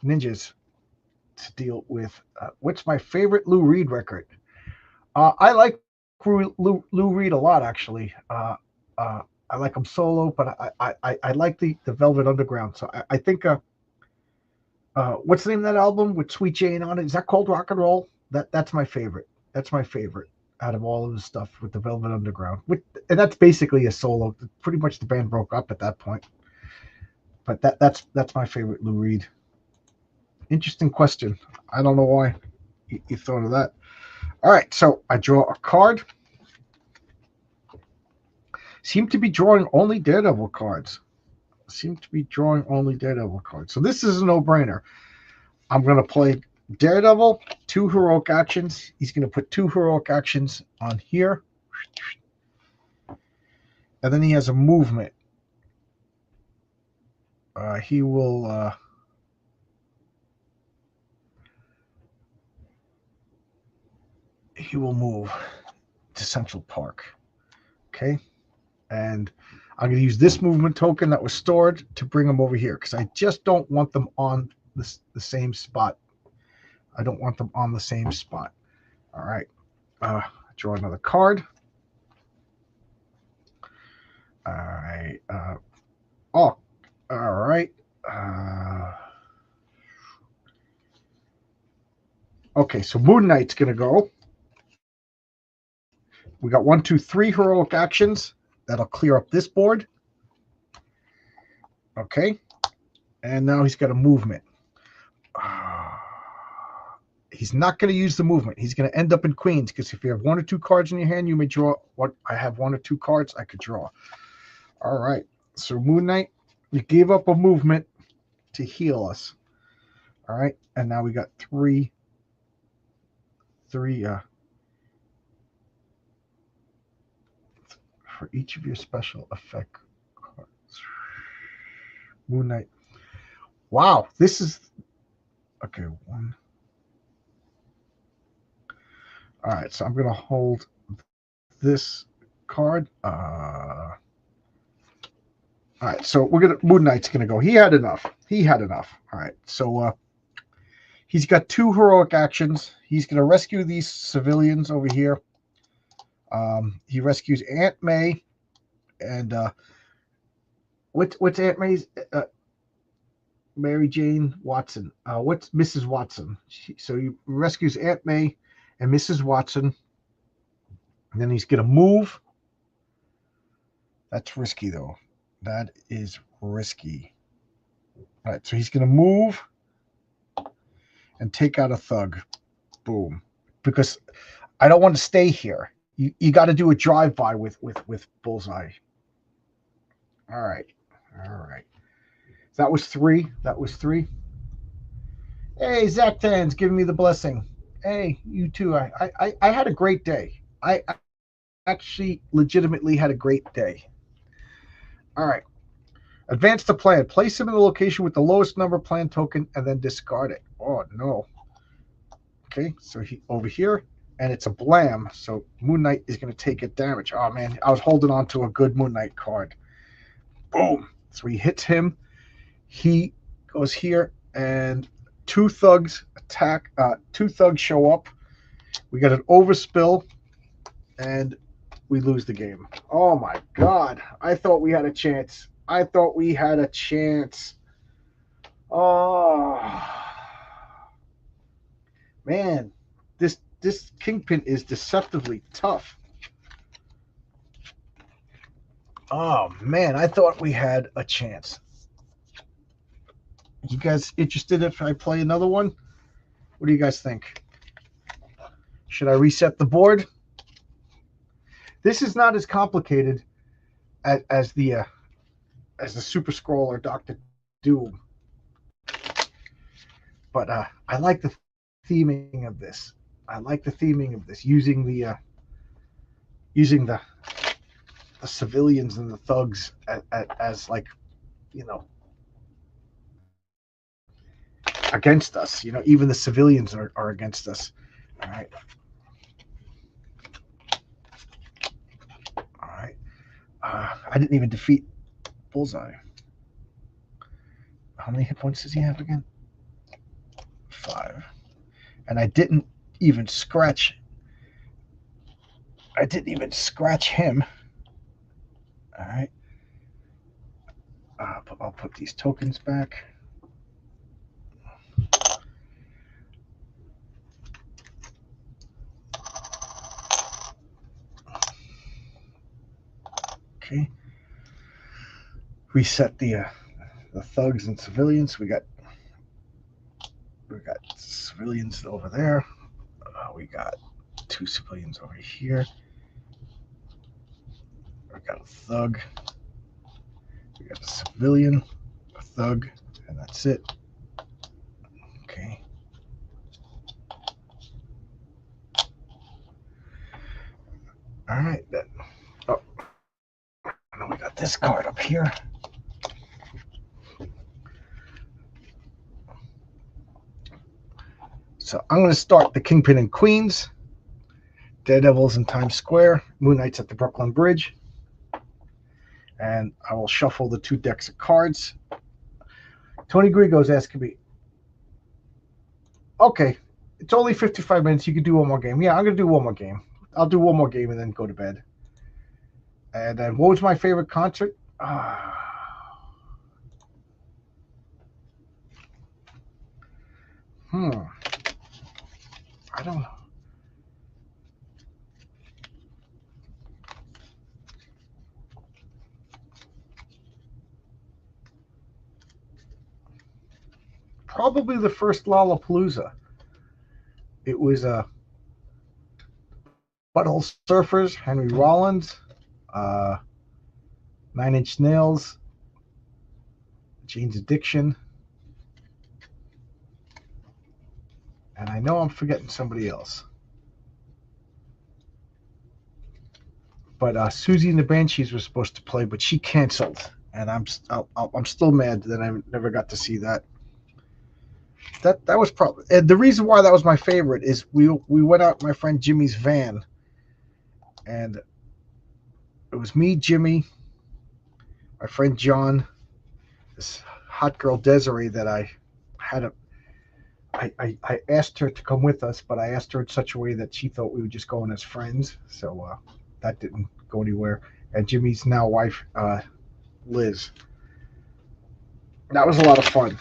to deal with. What's my favorite Lou Reed record? I like Lou Reed a lot, actually. I like him solo, but I like the Velvet Underground. So I think what's the name of that album with Sweet Jane on it? Is that called Rock and Roll? That's my favorite. That's my favorite out of all of the stuff with the Velvet Underground. And that's basically a solo. Pretty much the band broke up at that point. But that's my favorite Lou Reed. Interesting question. I don't know why you thought of that. All right, so I draw a card. Seem to be drawing only Daredevil cards. So this is a no-brainer. I'm going to play Daredevil, 2 heroic actions. He's going to put 2 heroic actions on here. And then he has a movement. He will move to Central Park. Okay? And I'm going to use this movement token that was stored to bring them over here because I just don't want them on the same spot. I don't want them on the same spot. All right. Draw another card. All right. All right. Okay, so Moon Knight's going to go. We got 1, 2, 3 heroic actions. That'll clear up this board. Okay. And now he's got a movement. He's not going to use the movement. He's going to end up in Queens because if you have 1 or 2 cards in your hand, you may draw what I have 1 or 2 cards I could draw. All right. So Moon Knight, you gave up a movement to heal us. All right. And now we got three for each of your special effect cards. Moon Knight. Wow. This is okay. 1. All right. So I'm going to hold this card. All right, so Moon Knight's gonna go. He had enough. All right, so he's got 2 heroic actions. He's gonna rescue these civilians over here. He rescues Aunt May, and what's Aunt May's? Mary Jane Watson. What's Mrs. Watson? So he rescues Aunt May and Mrs. Watson, and then he's gonna move. That's risky though. That is risky. All right, so he's going to move and take out a thug. Boom. Because I don't want to stay here. You got to do a drive-by with Bullseye. All right. That was 3. Hey, Zactan's giving me the blessing. Hey, you too. I had a great day. I actually legitimately had a great day. All right. Advance the plan. Place him in the location with the lowest number plan token and then discard it. Oh, no. Okay, so he over here, and it's a blam. So Moon Knight is going to take it damage. Oh, man. I was holding on to a good Moon Knight card. Boom. So he hits him. He goes here, and 2 thugs attack. 2 thugs show up. We got an overspill, and we lose the game. Oh, my God. I thought we had a chance. Oh, man, this Kingpin is deceptively tough. Oh, man, I thought we had a chance. You guys interested if I play another one? What do you guys think? Should I reset the board? This is not as complicated as the Super Scroll or Dr. Doom. But I like the theming of this. Using the civilians and the thugs as like, against us. Even the civilians are against us. All right. I didn't even defeat Bullseye. How many hit points does he have again? 5. And I didn't even scratch I didn't even scratch him. All right. I'll put these tokens back. Okay. Reset the thugs and civilians. We got civilians over there. We got 2 civilians over here. We got a thug. We got a civilian, a thug, and that's it. Okay. All right then. Oh, and we got this card up here. So I'm going to start the Kingpin in Queens, Daredevils in Times Square, Moon Knights at the Brooklyn Bridge, and I will shuffle the 2 decks of cards. Tony Grigo's asking me, okay, it's only 55 minutes. You can do one more game. Yeah, I'm going to do one more game. I'll do one more game and then go to bed. And then what was my favorite concert? I don't know. Probably the first Lollapalooza. It was Butthole Surfers, Henry Rollins, 9 Inch Nails, Jane's Addiction, and I know I'm forgetting somebody else. But Susie and the Banshees were supposed to play, but she canceled, and I'm still mad that I never got to see that. That was probably, and the reason why that was my favorite is we went out in my friend Jimmy's van, and it was me, Jimmy, my friend John, this hot girl Desiree that I had I asked her to come with us, but I asked her in such a way that she thought we were just going as friends, so that didn't go anywhere. And Jimmy's now wife, Liz. That was a lot of fun.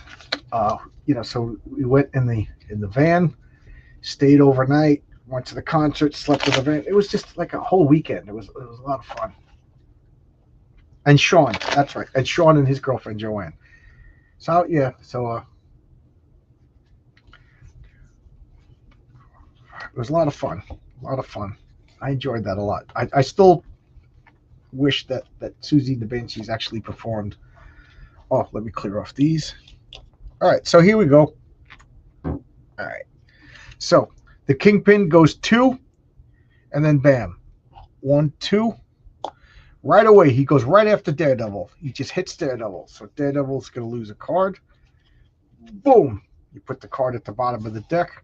So we went in the van, stayed overnight, went to the concert, slept in the van. It was just like a whole weekend. It was a lot of fun. And Sean, that's right, and Sean and his girlfriend Joanne. So yeah, it was a lot of fun. I enjoyed that a lot. I still wish that Susie the Banshees actually performed. Oh, let me clear off these. All right, so here we go. All right, so the Kingpin goes 2, and then bam, 1, 2. Right away, he goes right after Daredevil. He just hits Daredevil. So Daredevil's going to lose a card. Boom. You put the card at the bottom of the deck.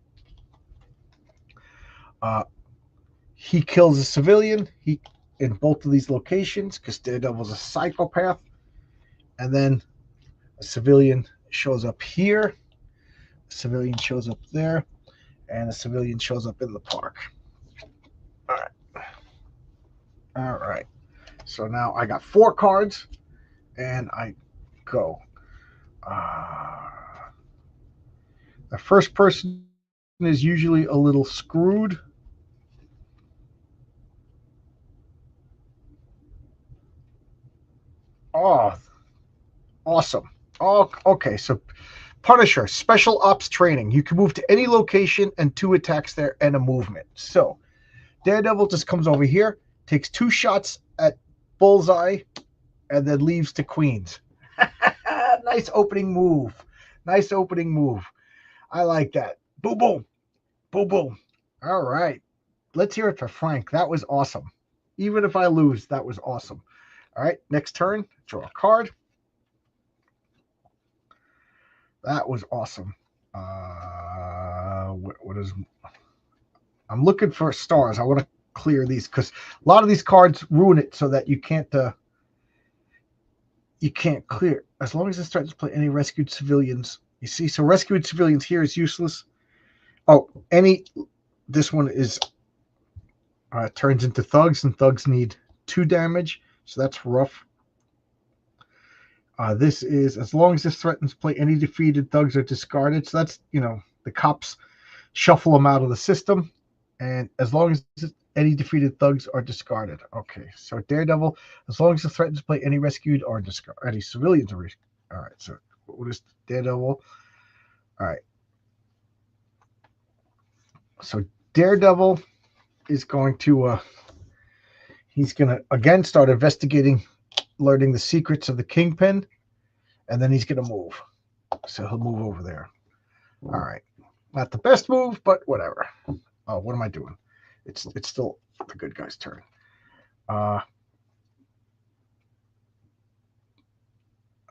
He kills a civilian in both of these locations because Daredevil's a psychopath. And then a civilian shows up here. A civilian shows up there. And a civilian shows up in the park. All right. So now I got 4 cards, and I go. The first person is usually a little screwed. Oh, awesome. Oh, okay. So Punisher, Special Ops Training. You can move to any location and 2 attacks there and a movement. So Daredevil just comes over here, takes 2 shots at Bullseye, and then leaves to Queens. Nice opening move. I like that. Boom, boom. Boom, boom. All right. Let's hear it for Frank. That was awesome. Even if I lose, that was awesome. All right. Next turn. Draw a card. That was awesome. What is... I'm looking for stars. I want to clear these because a lot of these cards ruin it so that you can't clear. As long as it starts to play any rescued civilians. You see, so rescued civilians here is useless. Oh, this one is turns into thugs, and thugs need 2 damage, so that's rough. This is, as long as this threatens play, any defeated thugs are discarded. So that's, the cops shuffle them out of the system, and as long as any defeated thugs are discarded. Okay, so Daredevil, as long as the threatens play, any rescued or discarded, any civilians are rescued. All right, so what is Daredevil? All right, so Daredevil is going to he's going to again start investigating, learning the secrets of the Kingpin, and then he's going to move. So he'll move over there. All right, not the best move, but whatever. Oh, what am I doing? It's still the good guy's turn. All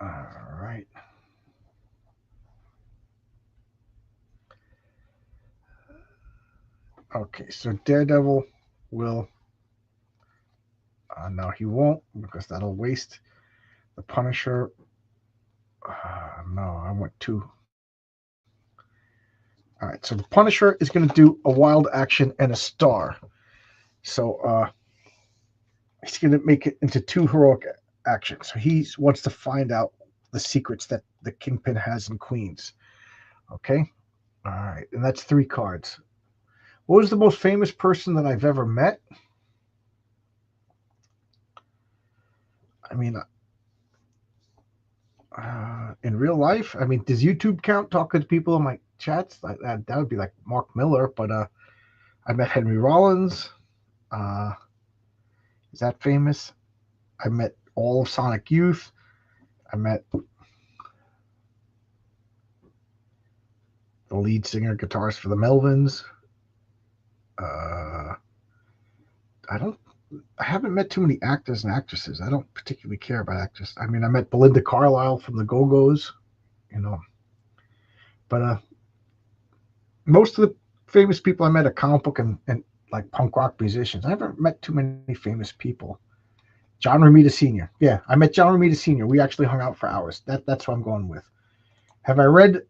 right. Okay, so Daredevil will. No, he won't, because that'll waste the Punisher. No, I went 2. All right, so the Punisher is going to do a wild action and a star. So he's going to make it into 2 heroic actions. So he wants to find out the secrets that the Kingpin has in Queens. Okay? All right, and that's 3 cards. What was the most famous person that I've ever met? I mean, in real life, I mean, does YouTube count? Talking to people in my chats, that would be like Mark Miller. But I met Henry Rollins. Is that famous? I met all of Sonic Youth. I met the lead singer, guitarist for the Melvins. I haven't met too many actors and actresses. I don't particularly care about actors. I mean, I met Belinda Carlisle from the Go-Go's, But most of the famous people I met are comic book and like punk rock musicians. I haven't met too many famous people. John Romita Sr. Yeah, I met John Romita Sr. We actually hung out for hours. That's what I'm going with. Have I read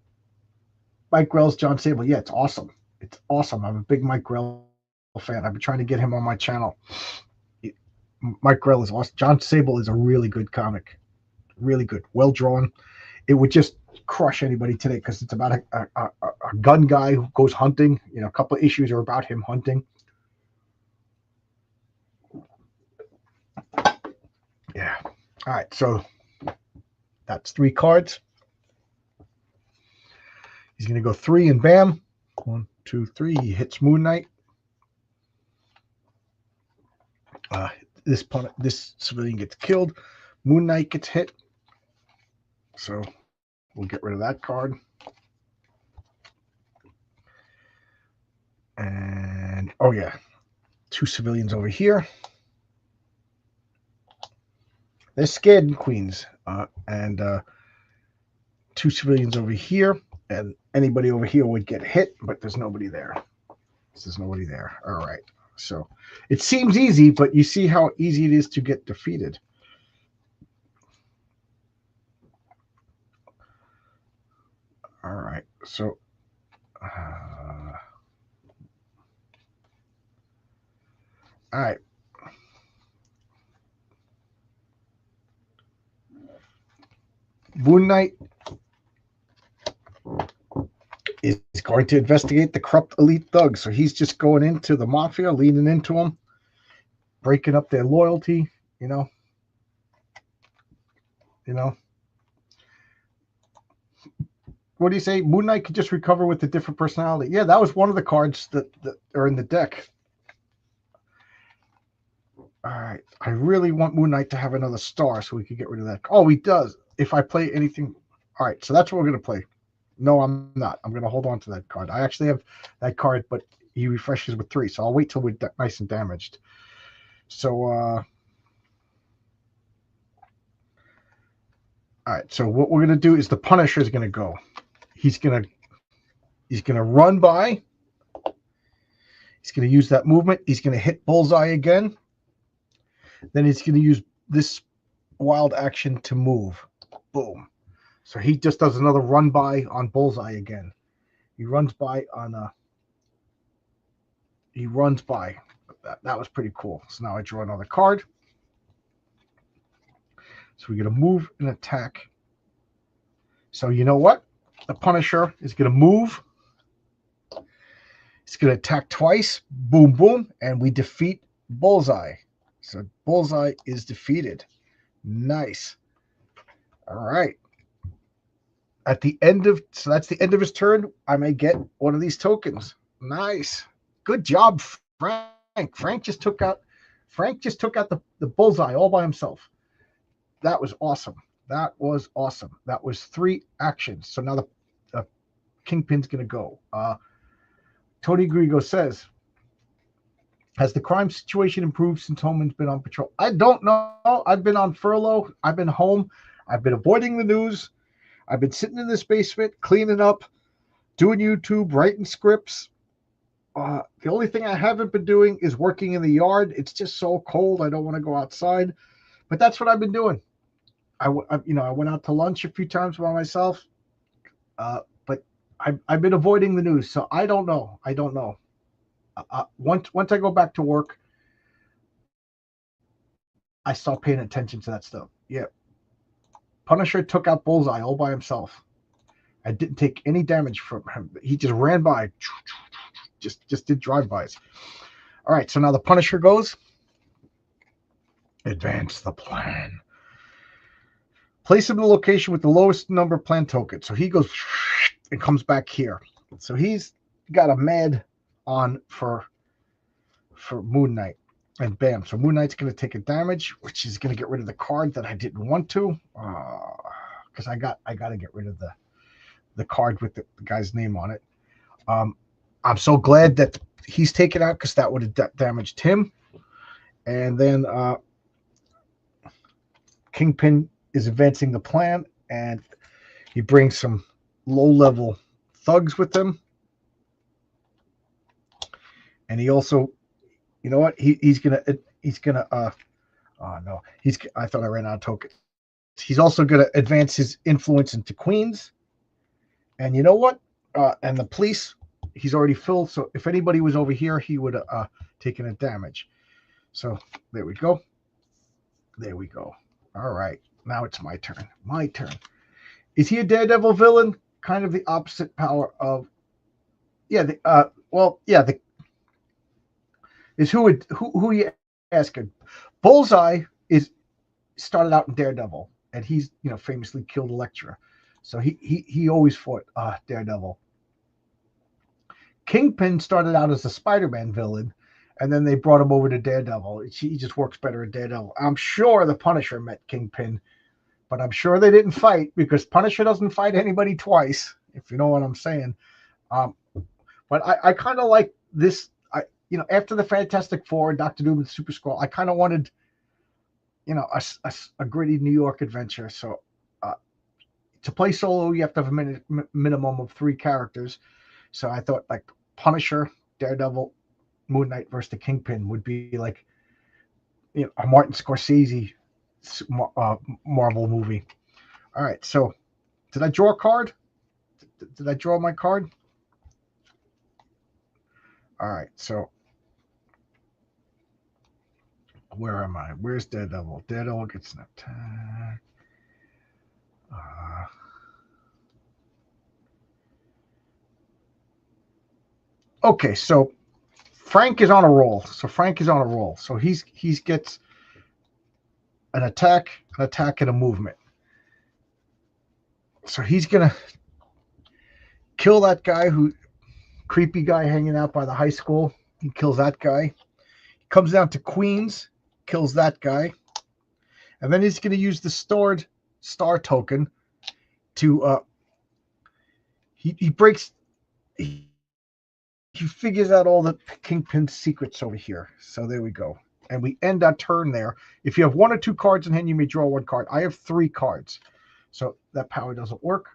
Mike Grell's John Sable? Yeah, it's awesome. It's awesome. I'm a big Mike Grell fan. I've been trying to get him on my channel. Mike Grell is awesome. John Sable is a really good comic. Really good. Well drawn. It would just crush anybody today because it's about a gun guy who goes hunting. A couple of issues are about him hunting. Yeah. All right. So that's 3 cards. He's going to go 3 and bam. 1, 2, 3. He hits Moon Knight. This civilian gets killed. Moon Knight gets hit. So we'll get rid of that card. And, oh yeah, 2 civilians over here. They're scared in Queens. And 2 civilians over here. And anybody over here would get hit, but there's nobody there. There's nobody there. All right. So it seems easy, but you see how easy it is to get defeated. All right. So all right. Moon Knight is going to investigate the corrupt elite thugs. So he's just going into the mafia, leaning into them, breaking up their loyalty, What do you say? Moon Knight could just recover with a different personality. Yeah, that was one of the cards that are in the deck. All right. I really want Moon Knight to have another star so we could get rid of that. Oh, he does. If I play anything. All right. So that's what we're going to play. No, I'm not. I'm going to hold on to that card. I actually have that card, but he refreshes with 3. So I'll wait till we're nice and damaged. So, all right. So what we're going to do is the Punisher is going to go. He's going to run by. He's going to use that movement. He's going to hit Bullseye again. Then he's going to use this wild action to move. Boom. So he just does another run by on Bullseye again. He runs by on That was pretty cool. So now I draw another card. So we're going to move and attack. So you know what? The Punisher is going to move. It's going to attack twice. Boom, boom. And we defeat Bullseye. So Bullseye is defeated. Nice. All right. So that's the end of his turn. I may get one of these tokens. Nice. Good job, Frank. Frank just took out the Bullseye all by himself. That was awesome. That was 3 actions. So now the Kingpin's going to go. Tony Grigo says, has the crime situation improved since Holman's been on patrol? I don't know. I've been on furlough. I've been home. I've been avoiding the news. I've been sitting in this basement, cleaning up, doing YouTube, writing scripts. The only thing I haven't been doing is working in the yard. It's just so cold. I don't want to go outside. But that's what I've been doing. I went out to lunch a few times by myself. But I've been avoiding the news. So I don't know. Once I go back to work, I start paying attention to that stuff. Yeah. Punisher took out Bullseye all by himself. I didn't take any damage from him. He just ran by. Just did drive-bys. All right, so now the Punisher goes. Advance the plan. Place him in the location with the lowest number of plan tokens. So he goes and comes back here. So he's got a mad on for Moon Knight. And bam. So Moon Knight's going to take a damage, which is going to get rid of the card that I didn't want to. Because I got to get rid of the card with the guy's name on it. I'm so glad that he's taken out because that would have damaged him. And then Kingpin is advancing the plan, and he brings some low-level thugs with him. And he also, you know what? He's gonna. Oh no, I thought I ran out of tokens. He's also gonna advance his influence into Queens. And you know what? And the police. He's already filled, so if anybody was over here, he would have taken a damage. So there we go. All right, now it's my turn. Is he a Daredevil villain? Kind of the opposite power of, is who you asking? Bullseye started out in Daredevil, and he's famously killed Elektra, so he always fought Daredevil. Kingpin started out as a Spider-Man villain, and then they brought him over to Daredevil. He just works better at Daredevil. I'm sure the Punisher met Kingpin, but I'm sure they didn't fight because Punisher doesn't fight anybody twice, if you know what I'm saying. But I kind of like this. After the Fantastic Four and Dr. Doom and Super Skrull, I kind of wanted, a gritty New York adventure. So to play solo, you have to have a minimum of 3 characters. So I thought like Punisher, Daredevil, Moon Knight versus the Kingpin would be like, a Martin Scorsese Marvel movie. All right, so did I draw a card? Did I draw my card? All right, so where am I? Where's Daredevil? Daredevil gets an attack. Okay, so Frank is on a roll. So he gets an attack, and a movement. So he's gonna kill that guy creepy guy hanging out by the high school. He kills that guy. He comes down to Queens, kills that guy, and then he's gonna use the stored star token to he breaks. He figures out all the Kingpin's secrets over here. So there we go. And we end our turn there. If you have 1 or 2 cards in hand, you may draw 1 card. I have 3 cards. So that power doesn't work.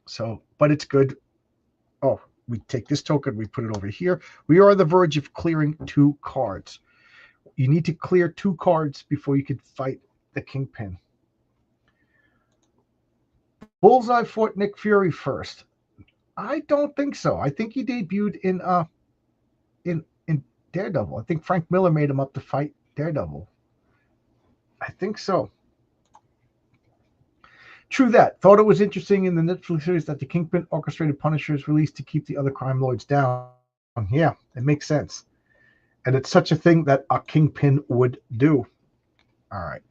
So, but it's good. Oh, we take this token, we put it over here. We are on the verge of clearing 2 cards. You need to clear 2 cards before you can fight the Kingpin. Bullseye fought Nick Fury first. I don't think so. I think he debuted in Daredevil. I think Frank Miller made him up to fight Daredevil. I think so. True that. Thought it was interesting in the Netflix series that the Kingpin orchestrated Punisher's release to keep the other crime lords down. Yeah, it makes sense. And it's such a thing that a Kingpin would do. All right.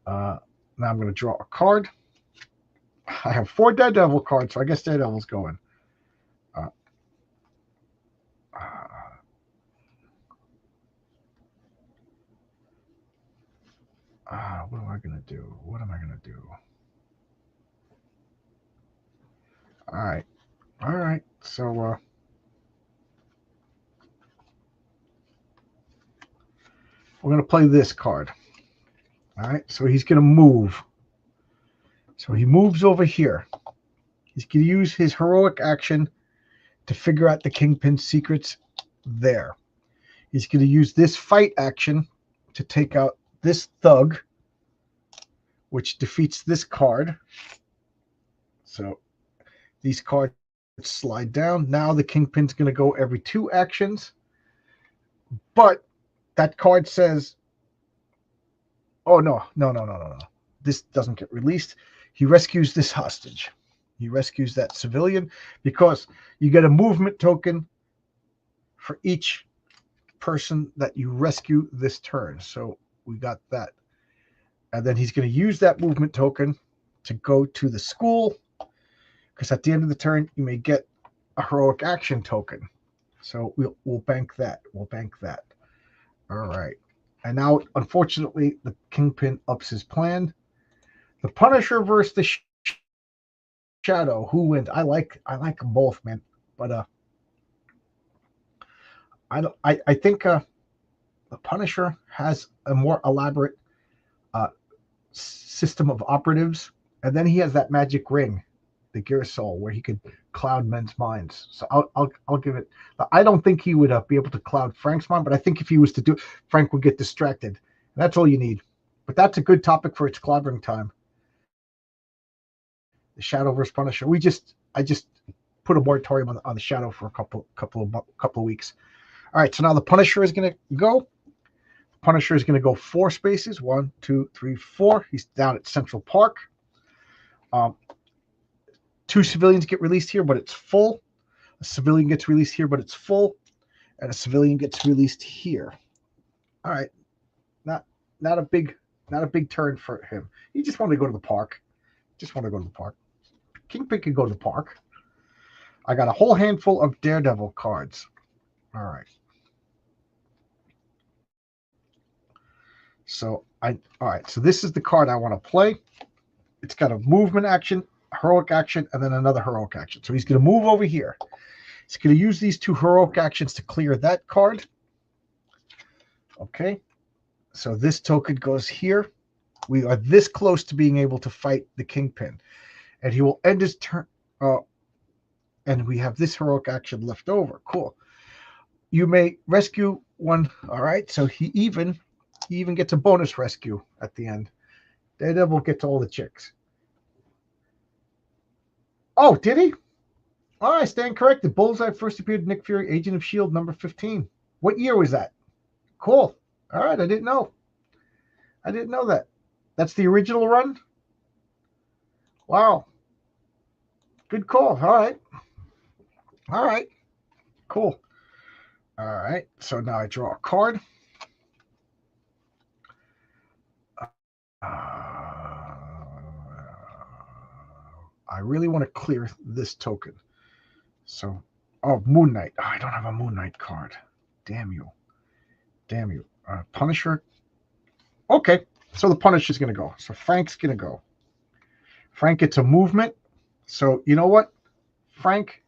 Now I'm going to draw a card. I have 4 Daredevil cards, so I guess Daredevil's going. What am I going to do? What am I going to do? All right. All right. So, we're going to play this card. All right. So he's going to move. So he moves over here. He's going to use his heroic action to figure out the Kingpin's secrets there. He's going to use this fight action to take out this thug, which defeats this card. So these cards slide down. Now the Kingpin's going to go every 2 actions. But that card says, oh, no. This doesn't get released. He rescues this hostage. He rescues that civilian because you get a movement token for each person that you rescue this turn. So we got that. And then he's going to use that movement token to go to the school, because at the end of the turn, you may get a heroic action token. So we'll bank that. We'll bank that. All right. And now, unfortunately, the Kingpin ups his plan. The Punisher versus the Shadow. Who wins? I like them both, man. But I think the Punisher has a more elaborate system of operatives, and then he has that magic ring, the Gear Soul, where he could cloud men's minds. So I'll give it. I don't think he would be able to cloud Frank's mind, but I think if he was to do, Frank would get distracted. And that's all you need. But that's a good topic for its clobbering time. The Shadow versus Punisher. I just put a moratorium on the Shadow for a couple of weeks. All right, so now the Punisher is going to go. Punisher is going to go 4 spaces. 1, 2, 3, 4. He's down at Central Park. 2 civilians get released here, but it's full. A civilian gets released here, but it's full. And a civilian gets released here. All right. Not a big turn for him. He just wanted to go to the park. Kingpin can go to the park. I got a whole handful of Daredevil cards. All right. So so this is the card I want to play. It's got a movement action, heroic action, and then another heroic action. So he's going to move over here. He's going to use these 2 heroic actions to clear that card. Okay. So this token goes here. We are this close to being able to fight the Kingpin. And he will end his turn. And we have this heroic action left over. Cool. You may rescue one. All right. So he even gets a bonus rescue at the end. Daredevil gets all the chicks. Oh, did he? All right, stand corrected. Bullseye first appeared in Nick Fury, Agent of S.H.I.E.L.D. number 15. What year was that? Cool. All right, I didn't know. That. That's the original run? Wow. Good call. All right. Cool. All right, so now I draw a card. I really want to clear this token. So, Moon Knight. I don't have a Moon Knight card. Damn you. Punisher. Okay, so the Punisher's going to go. So Frank's going to go. Frank gets a movement. So you know what? Frank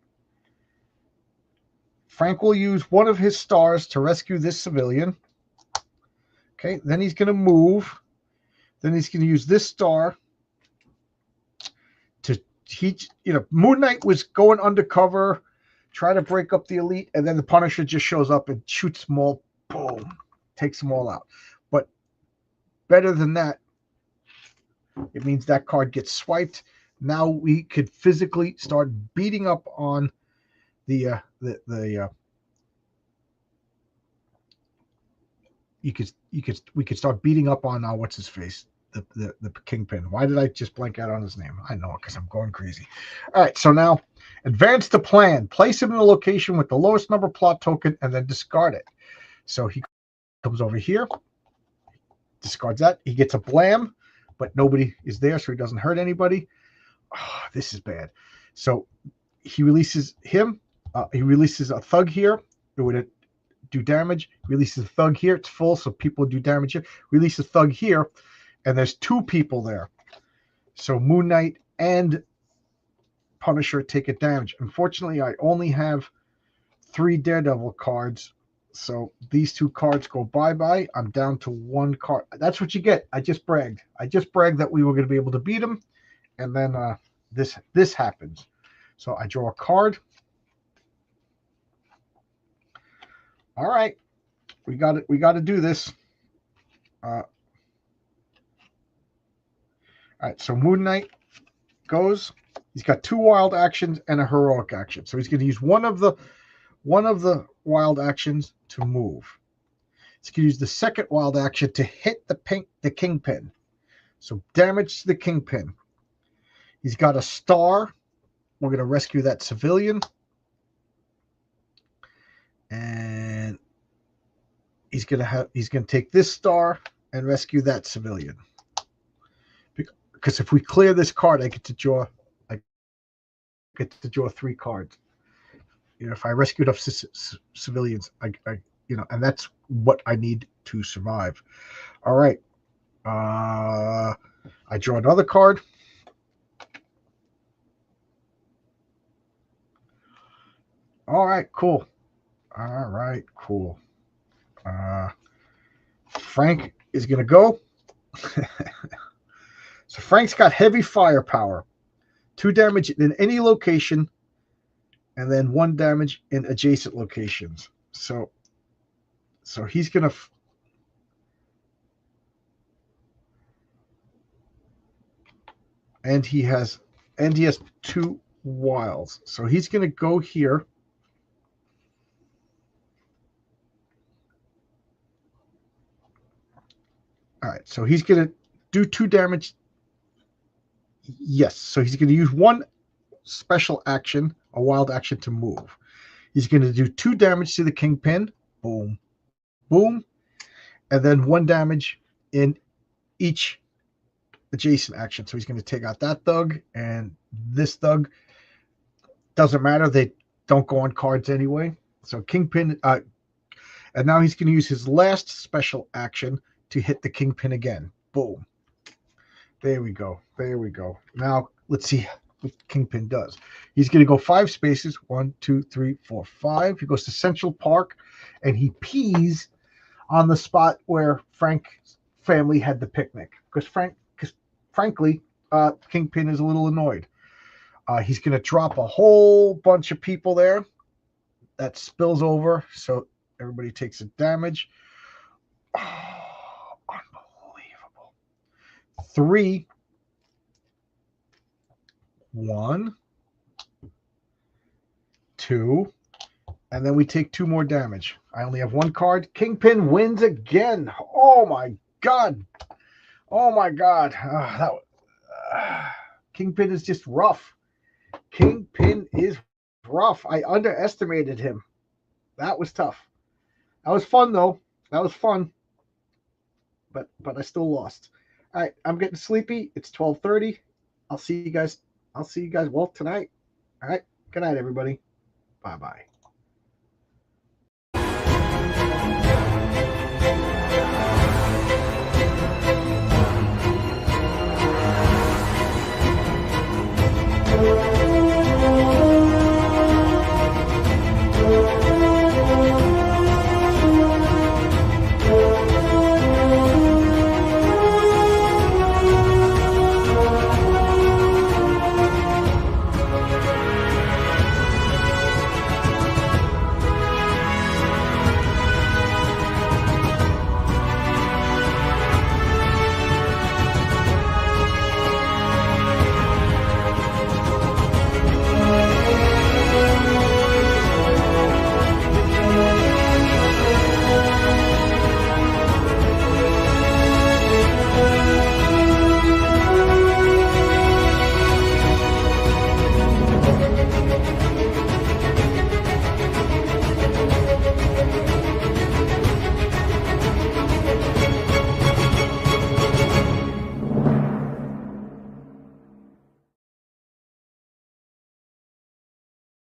will use one of his stars to rescue this civilian. Okay, then he's going to move. Then he's going to use this star to Moon Knight was going undercover, try to break up the elite, and then the Punisher just shows up and shoots them all. Boom, takes them all out. But better than that, it means that card gets swiped. Now we could physically start beating up on the we could start beating up on what's his face, the Kingpin. Why did I just blank out on his name? I know, because I'm going crazy. All right, so now advance the plan. Place him in a location with the lowest number plot token, and then discard it. So he comes over here, discards that. He gets a blam, but nobody is there, so he doesn't hurt anybody. Oh, this is bad. So he releases him. He releases a thug here. It would do damage. Releases a thug here. It's full, so people do damage here. Release a thug here, and there's two people there. So Moon Knight and Punisher take a damage. Unfortunately, I only have 3 Daredevil cards, so these 2 cards go bye-bye. I'm down to 1 card. That's what you get. I just bragged. I just bragged that we were going to be able to beat him, and then this happens. So I draw a card. All right, we got it. We got to do this. All right, so Moon Knight goes. He's got 2 wild actions and a heroic action. So he's going to use one of the wild actions to move. He's going to use the second wild action to hit the Kingpin. So damage to the Kingpin. He's got a star. We're going to rescue that civilian. And he's going to take this star and rescue that civilian. Because if we clear this card, I get to draw 3 cards. You know, if I rescue enough civilians, I and that's what I need to survive. All right. I draw another card. All right, cool. All right, cool. Frank is going to go. So Frank's got heavy firepower. 2 damage in any location, and then 1 damage in adjacent locations. So he's going to... And he has 2 wilds. So he's going to go here. All right, so he's going to do 2 damage. Yes, so he's going to use 1 special action, a wild action, to move. He's going to do 2 damage to the Kingpin. Boom, boom. And then 1 damage in each adjacent action. So he's going to take out that thug and this thug. Doesn't matter. They don't go on cards anyway. So Kingpin, and now he's going to use his last special action to hit the Kingpin again. Boom. There we go. There we go. Now let's see what Kingpin does. He's going to go 5 spaces. 1, 2, 3, 4, 5. He goes to Central Park, and he pees on the spot where Frank's family had the picnic. Because frankly, Kingpin is a little annoyed. He's going to drop a whole bunch of people there. That spills over, so everybody takes a damage. Oh, unbelievable. 3, 1, 2, and then we take 2 more damage. I only have 1 card. Kingpin wins again. Oh my god. Oh my god. Kingpin is just rough. Kingpin is rough. I underestimated him. That was tough. That was fun though. That was fun. But I still lost. All right, I'm getting sleepy. It's 12:30. I'll see you guys well tonight. All right. Good night, everybody. Bye-bye.